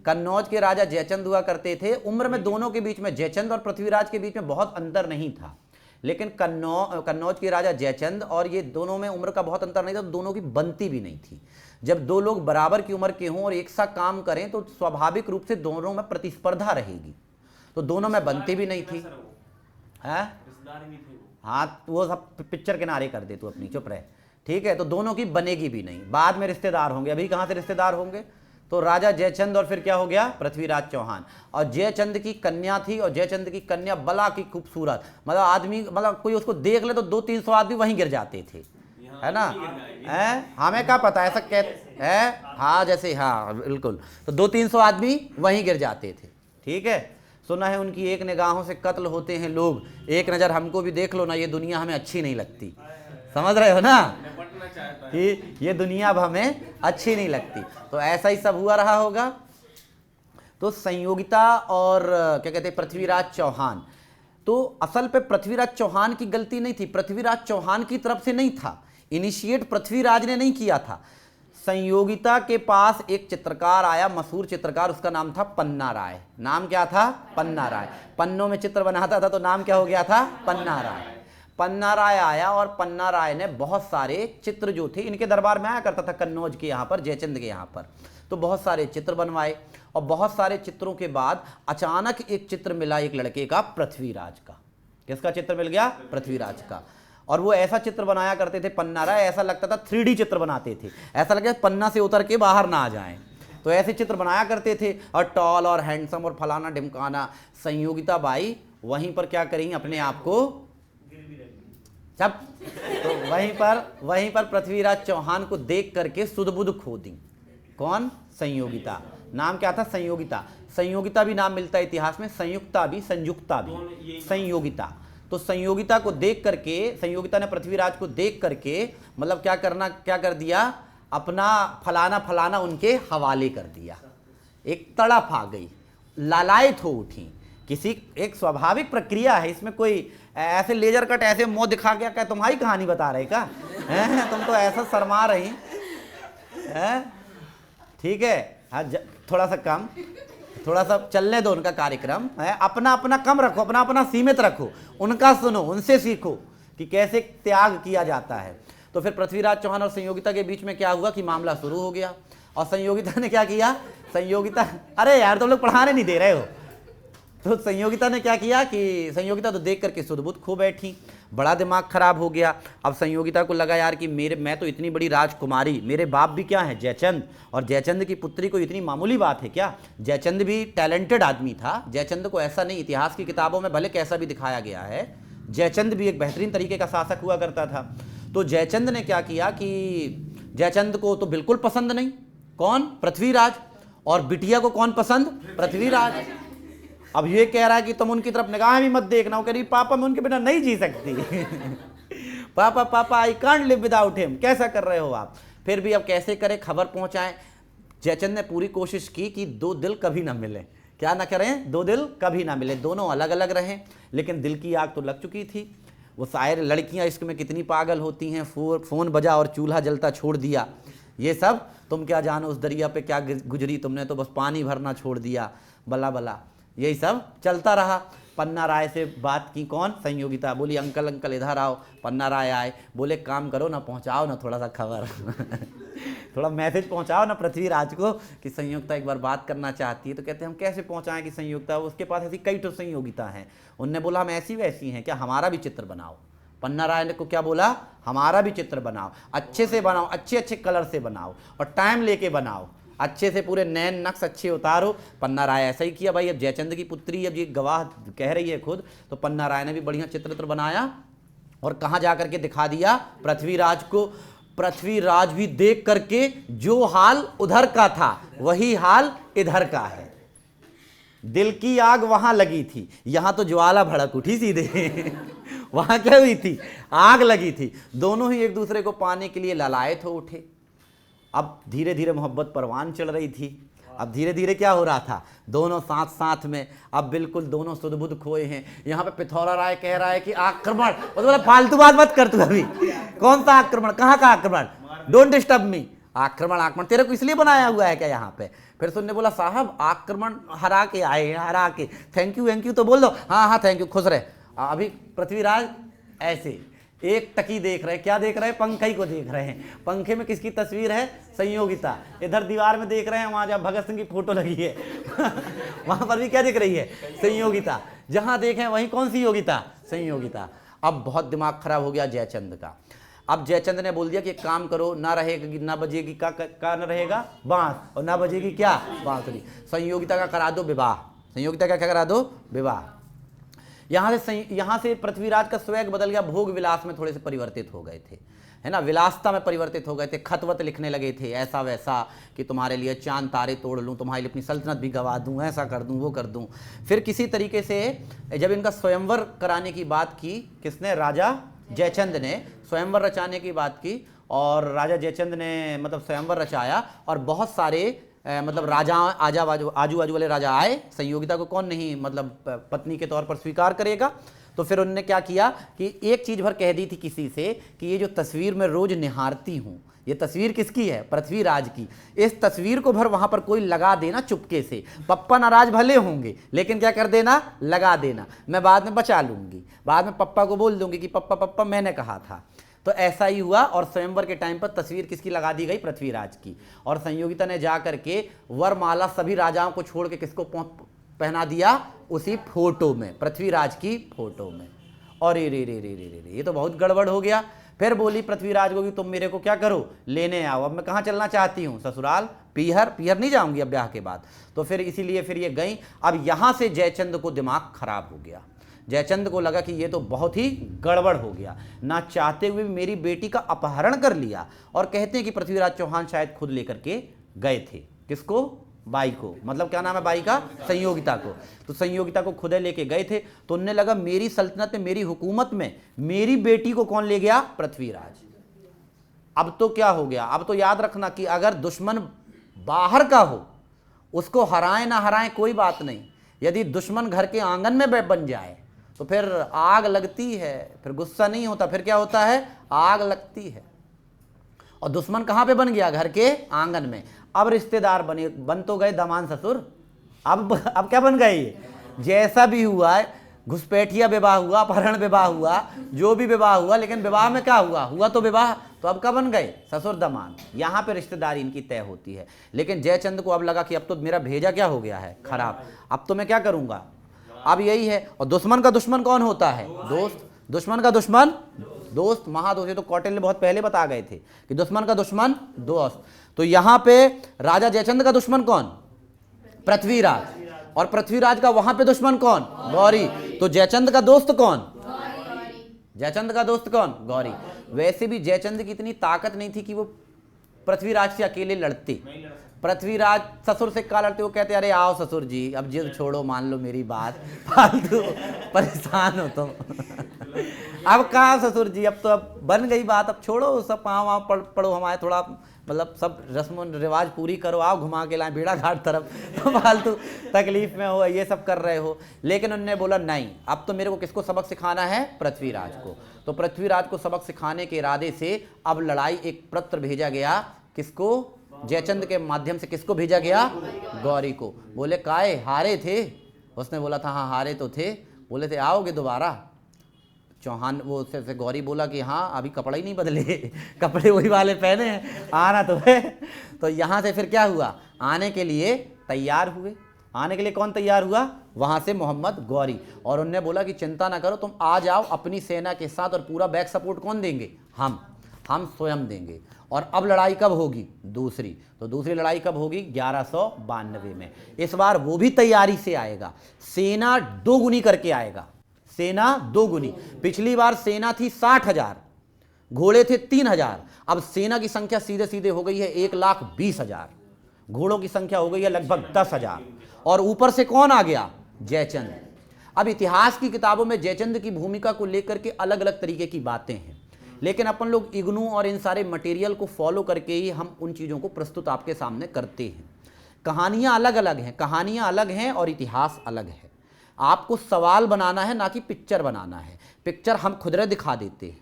कन्नौज के राजा जयचंद हुआ करते थे। उम्र में दोनों के बीच में, जयचंद और पृथ्वीराज के बीच में बहुत अंतर नहीं था, लेकिन कन्नौज के राजा जयचंद और ये दोनों में उम्र का बहुत अंतर नहीं था, तो दोनों की बनती भी नहीं थी। जब दो लोग बराबर की उम्र के हों और एक साथ काम करें तो स्वाभाविक रूप से दोनों में प्रतिस्पर्धा रहेगी, तो दोनों में बनती भी नहीं थी। है हाँ, वो सब पिक्चर किनारे कर दे तू अपनी, चुप रहे, ठीक है। तो दोनों की बनेगी भी नहीं, बाद में रिश्तेदार होंगे। अभी कहाँ से रिश्तेदार होंगे? तो राजा जयचंद और फिर क्या हो गया? पृथ्वीराज चौहान। और जयचंद की कन्या थी, और जयचंद की कन्या बला की खूबसूरत, मतलब आदमी, मतलब कोई उसको देख ले तो 200-300 आदमी वहीं गिर जाते थे, है ना? है, हमें क्या पता, ऐसा कहते है, हाँ जैसे, हाँ बिल्कुल। तो 200-300 आदमी वहीं गिर जाते थे, ठीक है। सुना है उनकी एक निगाहों से कत्ल होते हैं लोग, एक नज़र हमको भी देख लो ना, ये दुनिया हमें अच्छी नहीं लगती। समझ रहे हो ना कि ये दुनिया अब हमें अच्छी नहीं लगती। तो ऐसा ही सब हुआ रहा होगा। तो संयोगिता और क्या कहते हैं, पृथ्वीराज चौहान, तो असल पे पृथ्वीराज चौहान की गलती नहीं थी, पृथ्वीराज चौहान की तरफ से नहीं था, इनिशिएट पृथ्वीराज ने नहीं किया था। संयोगिता के पास एक चित्रकार आया, मशहूर चित्रकार, उसका नाम था पन्ना राय। नाम क्या था? पन्ना राय। पन्नों में चित्र बनाता था तो नाम क्या हो गया था? पन्ना राय। पन्ना राय आया और पन्ना राय ने बहुत सारे चित्र जो थे, इनके दरबार में आया करता था कन्नौज के यहाँ पर, जयचंद के यहाँ पर, तो बहुत सारे चित्र बनवाए। और बहुत सारे चित्रों के बाद अचानक एक चित्र मिला एक लड़के का, पृथ्वीराज का। किसका चित्र मिल गया? पृथ्वीराज का। और वो ऐसा चित्र बनाया करते थे पन्ना राय, ऐसा लगता था 3D चित्र बनाते थे, ऐसा लगता पन्ना से उतर के बाहर ना आ जाएं, तो ऐसे चित्र बनाया करते थे। और टॉल और हैंडसम और फलाना ढिमकाना। संयोगिता बाई वहीं पर क्या करेंगी, अपने आप को सब, तो वहीं पर पृथ्वीराज चौहान को देख करके सुध-बुध खो दी। कौन? संयोगिता। नाम क्या था? संयोगिता। संयोगिता भी नाम मिलता है इतिहास में, संयुक्ता भी, संयुक्ता भी, संयोगिता। तो संयोगिता को देख करके, संयोगिता ने पृथ्वीराज को देख करके मतलब क्या कर दिया, अपना फलाना फलाना उनके हवाले कर दिया। एक तड़प आ गई, लालायित हो उठी। किसी एक स्वाभाविक प्रक्रिया है इसमें, कोई ऐसे लेजर कट ऐसे मुंह दिखा गया, क्या तुम्हारी कहानी बता रहे का है? तुम तो ऐसा शर्मा रही है, ठीक है। हाँ, थोड़ा सा कम, थोड़ा सा चलने दो उनका कार्यक्रम है, अपना अपना कम रखो, अपना अपना सीमित रखो, उनका सुनो, उनसे सीखो कि कैसे त्याग किया जाता है। तो फिर पृथ्वीराज चौहान और संयोगिता के बीच में क्या हुआ कि मामला शुरू हो गया। और संयोगिता ने क्या किया, संयोगिता, अरे यार तुम लोग पढ़ाने नहीं दे रहे हो। तो संयोगिता ने क्या किया कि संयोगिता तो देख करके सुध-बुध खो बैठी, बड़ा दिमाग खराब हो गया। अब संयोगिता को लगा यार कि मैं तो इतनी बड़ी राजकुमारी, मेरे बाप भी क्या है, जयचंद, और जयचंद की पुत्री को इतनी मामूली बात है क्या? जयचंद भी टैलेंटेड आदमी था, जयचंद को ऐसा नहीं, इतिहास की किताबों में भले कैसा भी दिखाया गया है, जयचंद भी एक बेहतरीन तरीके का शासक हुआ करता था। तो जयचंद ने क्या किया कि जयचंद को तो बिल्कुल पसंद नहीं, कौन? पृथ्वीराज। और बिटिया को कौन पसंद? पृथ्वीराज। अब ये कह रहा है कि तुम उनकी तरफ निगाह भी मत देखना। वो कह रही पापा मैं उनके बिना नहीं जी सकती पापा I can't live without him. कैसा कर रहे हो आप? फिर भी अब कैसे करें, खबर पहुंचाएं। जयचंद ने पूरी कोशिश की कि दो दिल कभी ना मिले, क्या ना करें, दो दिल कभी ना मिले, दोनों अलग अलग रहें। लेकिन दिल की आग तो लग चुकी थी। वो शायर लड़कियां इश्क में कितनी पागल होती हैं, फ़ोन बजा और चूल्हा जलता छोड़ दिया, ये सब तुम क्या जानो, उस दरिया पे क्या गुजरी तुमने, तो बस पानी भरना छोड़ दिया, बला बला, यही सब चलता रहा। पन्ना राय से बात की, कौन? संयोगिता। बोली अंकल अंकल इधर आओ। पन्ना राय आए, बोले काम करो ना, पहुंचाओ ना थोड़ा सा खबर थोड़ा मैसेज पहुंचाओ ना पृथ्वीराज को कि संयोगिता एक बार बात करना चाहती है। तो कहते हैं हम कैसे पहुंचाएं कि संयोगिता, उसके पास ऐसी कई तो संयोगिता हैं। उनने बोला हम ऐसी वैसी हैं क्या, हमारा भी चित्र बनाओ। पन्ना राय ने को क्या बोला, हमारा भी चित्र बनाओ, अच्छे से बनाओ, अच्छे अच्छे कलर से बनाओ और टाइम लेके बनाओ, अच्छे से पूरे नैन नक्श अच्छे उतारो। पन्ना राय ऐसा ही किया भाई। अब जयचंद की पुत्री, अब ये गवाह कह रही है खुद, तो पन्ना राय ने भी बढ़िया चित्र बनाया और कहाँ जा करके दिखा दिया, पृथ्वीराज को। पृथ्वीराज भी देख करके जो हाल उधर का था वही हाल इधर का है। दिल की आग वहां लगी थी, यहां तो ज्वाला भड़क उठी सीधे वहां क्या हुई थी, आग लगी थी। दोनों ही एक दूसरे को पाने के लिए ललायत हो उठे। अब धीरे धीरे मोहब्बत परवान चढ़ रही थी। अब धीरे धीरे क्या हो रहा था, दोनों साथ साथ में अब बिल्कुल दोनों सुध बुध खोए हैं। यहाँ पे पिथौरा राय कह रहा है कि आक्रमण, मतलब फालतू बात मत कर तू अभी, कौन सा आक्रमण, कहाँ का आक्रमण, डोंट डिस्टर्ब मी। आक्रमण आक्रमण तेरे को इसलिए बनाया हुआ है क्या यहाँ पे? फिर सुनने बोला साहब आक्रमण हरा के आए हैं, हरा के, थैंक यू तो बोल दो, हाँ हाँ थैंक यू, खुश रहे। अभी पृथ्वीराज ऐसे एक टकी देख रहे, क्या देख रहे हैं, पंखे को देख रहे हैं। पंखे में किसकी तस्वीर है, संयोगिता। इधर दीवार में देख रहे हैं, वहां जहाँ भगत सिंह की फोटो लगी है वहां पर भी क्या दिख रही है, संयोगिता। जहां देखें वहीं कौन सी योगिता, संयोगिता। अब बहुत दिमाग खराब हो गया जयचंद का। अब जयचंद ने बोल दिया कि एक काम करो, ना रहेगी, ना बजेगी का न रहेगा बांस, और ना बजेगी क्या, बांसुरी। संयोगिता का करा दो विवाह, संयोगिता का क्या करा दो, विवाह। यहाँ से पृथ्वीराज का स्वैग बदल गया, भोग विलास में थोड़े से परिवर्तित हो गए थे, है ना, विलासता में परिवर्तित हो गए थे। खतवत लिखने लगे थे ऐसा वैसा कि तुम्हारे लिए चांद तारे तोड़ लूँ, तुम्हारे लिए अपनी सल्तनत भी गवा दूँ, ऐसा कर दूँ, वो कर दूँ। फिर किसी तरीके से जब इनका स्वयंवर कराने की बात की, किसने, राजा जयचंद ने स्वयंवर रचाने की बात की, और राजा जयचंद ने मतलब स्वयंवर रचाया, और बहुत सारे मतलब राजा आजू बाजू वाले राजा आए। संयोगिता को कौन नहीं मतलब पत्नी के तौर पर स्वीकार करेगा। तो फिर उन्होंने क्या किया कि एक चीज भर कह दी थी किसी से कि ये जो तस्वीर मैं रोज निहारती हूँ, ये तस्वीर किसकी है, पृथ्वीराज की। इस तस्वीर को भर वहां पर कोई लगा देना चुपके से, पप्पा नाराज भले होंगे लेकिन क्या कर देना, लगा देना, मैं बाद में बचा लूंगी, बाद में पप्पा को बोल दूंगी कि पप्पा पप्पा मैंने कहा था। तो ऐसा ही हुआ, और स्वयंवर के टाइम पर तस्वीर किसकी लगा दी गई, पृथ्वीराज की। और संयोगिता ने जा करके वरमाला सभी राजाओं को छोड़ के किसको पहना दिया, उसी फोटो में, पृथ्वीराज की फोटो में। और रे रे रे रे रे रे, ये तो बहुत गड़बड़ हो गया। फिर बोली पृथ्वीराज को कि तुम मेरे को क्या करो, लेने आओ। अब मैं कहाँ चलना चाहती हूँ, ससुराल, पीहर, पीहर नहीं जाऊंगी अब ब्याह के बाद। तो फिर इसीलिए फिर ये गई। अब यहाँ से जयचंद को दिमाग खराब हो गया। जयचंद को लगा कि ये तो बहुत ही गड़बड़ हो गया, ना चाहते हुए भी मेरी बेटी का अपहरण कर लिया। और कहते हैं कि पृथ्वीराज चौहान शायद खुद लेकर के गए थे, किसको, बाई को, मतलब क्या नाम है बाई का, संयोगिता को। तो संयोगिता को खुद लेके गए थे। तो उन्हें लगा मेरी सल्तनत में, मेरी हुकूमत में मेरी बेटी को कौन ले गया, पृथ्वीराज। अब तो क्या हो गया, अब तो याद रखना कि अगर दुश्मन बाहर का हो, उसको हराएं ना हराएं कोई बात नहीं, यदि दुश्मन घर के आंगन में बन जाए तो फिर आग लगती है, फिर गुस्सा नहीं होता, फिर क्या होता है, आग लगती है। और दुश्मन कहां पे बन गया, घर के आंगन में। अब रिश्तेदार बन तो गए दामान ससुर, अब क्या बन गए ये, जैसा भी हुआ है, घुसपैठिया विवाह हुआ, अपहरण विवाह हुआ, जो भी विवाह हुआ, लेकिन विवाह में क्या हुआ तो विवाह। तो अब क्या बन गए, ससुर दामाद। यहाँ पे रिश्तेदारी इनकी तय होती है। लेकिन जयचंद को अब लगा कि अब तो मेरा भेजा क्या हो गया है, खराब, अब तो मैं क्या करूंगा, अब यही है। और दुश्मन का दुश्मन कौन होता है, दोस्त। दुश्मन का दुश्मन दोस्त, महादोस्त। ये तो कौटिल्य बहुत पहले बता गए थे कि दुश्मन का दुश्मन दोस्त। तो यहां पे राजा जयचंद का दुश्मन कौन, पृथ्वीराज, और पृथ्वीराज का वहां पे दुश्मन कौन, गौरी। तो जयचंद का दोस्त कौन, जयचंद का दोस्त कौन, गौरी। वैसे भी जयचंद की इतनी ताकत नहीं थी कि वो पृथ्वीराज से अकेले लड़ते। पृथ्वीराज ससुर से क्या लड़ते, वो कहते अरे आओ ससुर जी, अब जिद छोड़ो, मान लो मेरी बात, फालतू परेशान हो तुम अब कहाँ ससुर जी, अब तो अब बन गई बात, अब छोड़ो सब, पाँव पढ़ो हमारे, थोड़ा मतलब सब रस्म रिवाज पूरी करो, आओ घुमा के लाएं भेड़ा घाट तरफ, तो फालतू तकलीफ में हो, ये सब कर रहे हो। लेकिन उन्होंने बोला नहीं, अब तो मेरे को किसको सबक सिखाना है, पृथ्वीराज को। तो पृथ्वीराज को सबक सिखाने के इरादे से अब लड़ाई, एक पत्र भेजा गया, किसको, जयचंद के माध्यम से किसको भेजा गया, गौरी को। बोले काहे, हारे थे, उसने बोला था हाँ हारे तो थे। बोले थे आओगे दोबारा, चौहान वो से गौरी बोला कि हाँ अभी कपड़ा ही नहीं बदले कपड़े वही वाले पहने हैं, आना तो है। तो यहाँ से फिर क्या हुआ, आने के लिए तैयार हुए। आने के लिए कौन तैयार हुआ, वहाँ से मोहम्मद गौरी। और उनने बोला कि चिंता ना करो, तुम आ जाओ अपनी सेना के साथ, और पूरा बैक सपोर्ट कौन देंगे, हम स्वयं देंगे। और अब लड़ाई कब होगी, दूसरी। तो दूसरी लड़ाई कब होगी, 1192 में। इस बार वो भी तैयारी से आएगा, सेना दोगुनी करके आएगा, सेना दोगुनी। पिछली बार सेना थी 60,000, घोड़े थे 3,000, अब सेना की संख्या सीधे सीधे हो गई है 1,20,000, घोड़ों की संख्या हो गई है लगभग 10,000। और ऊपर से कौन आ गया, जयचंद। अब इतिहास की किताबों में जयचंद की भूमिका को लेकर के अलग अलग तरीके की बातें हैं, लेकिन अपन लोग इग्नू और इन सारे मटेरियल को फॉलो करके ही हम उन चीज़ों को प्रस्तुत आपके सामने करते हैं। कहानियाँ अलग अलग हैं, कहानियाँ अलग हैं और इतिहास अलग है। आपको सवाल बनाना है, ना कि पिक्चर बनाना है। पिक्चर हम खुदरे दिखा देते हैं,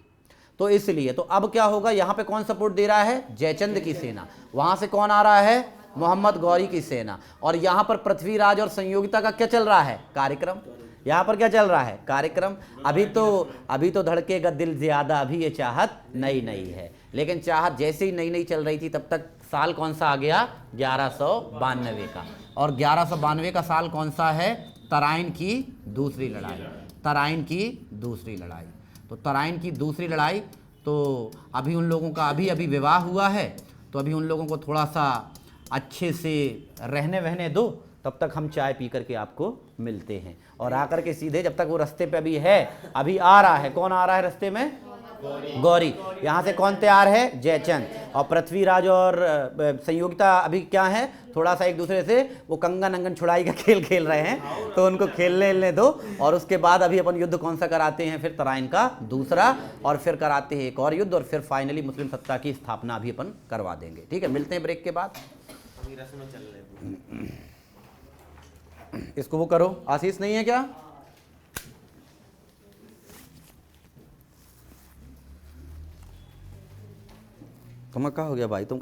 तो इसलिए तो अब क्या होगा, यहाँ पे कौन सपोर्ट दे रहा है, जयचंद की सेना, वहाँ से कौन आ रहा है, मोहम्मद गौरी की सेना, और यहाँ पर पृथ्वीराज और संयोगिता का क्या चल रहा है, कार्यक्रम। यहाँ पर क्या चल रहा है, कार्यक्रम। अभी तो धड़केगा दिल ज्यादा, अभी ये चाहत नई नई है, लेकिन चाहत जैसे ही नई नई चल रही थी तब तक साल कौन सा आ गया, 1192 का। और 1192 का साल कौन सा है, तराइन की दूसरी लड़ाई। तराइन की दूसरी लड़ाई, तो तराइन की दूसरी लड़ाई, तो अभी उन लोगों का अभी विवाह हुआ है, तो अभी उन लोगों को थोड़ा सा अच्छे से रहने वहने दो, तब तक हम चाय पी करके आपको मिलते हैं। और आकर के सीधे, जब तक वो रास्ते पे अभी है, अभी आ रहा है, कौन आ रहा है रास्ते में, गौरी। यहाँ से कौन तैयार है, जयचंद। और पृथ्वीराज और संयोगिता अभी क्या है, थोड़ा सा एक दूसरे से वो कंगन अंगन छुड़ाई का खेल खेल रहे हैं, तो उनको खेलने दो। और उसके बाद अभी अपन युद्ध कौन सा कराते हैं, फिर तराइन का दूसरा, और फिर कराते हैं एक और युद्ध, और फिर फाइनली मुस्लिम सत्ता की स्थापना भी अपन करवा देंगे। ठीक है, मिलते हैं ब्रेक के बाद। इसको वो करो, आशीष नहीं है क्या, तुम्हें क्या हो गया भाई, तुम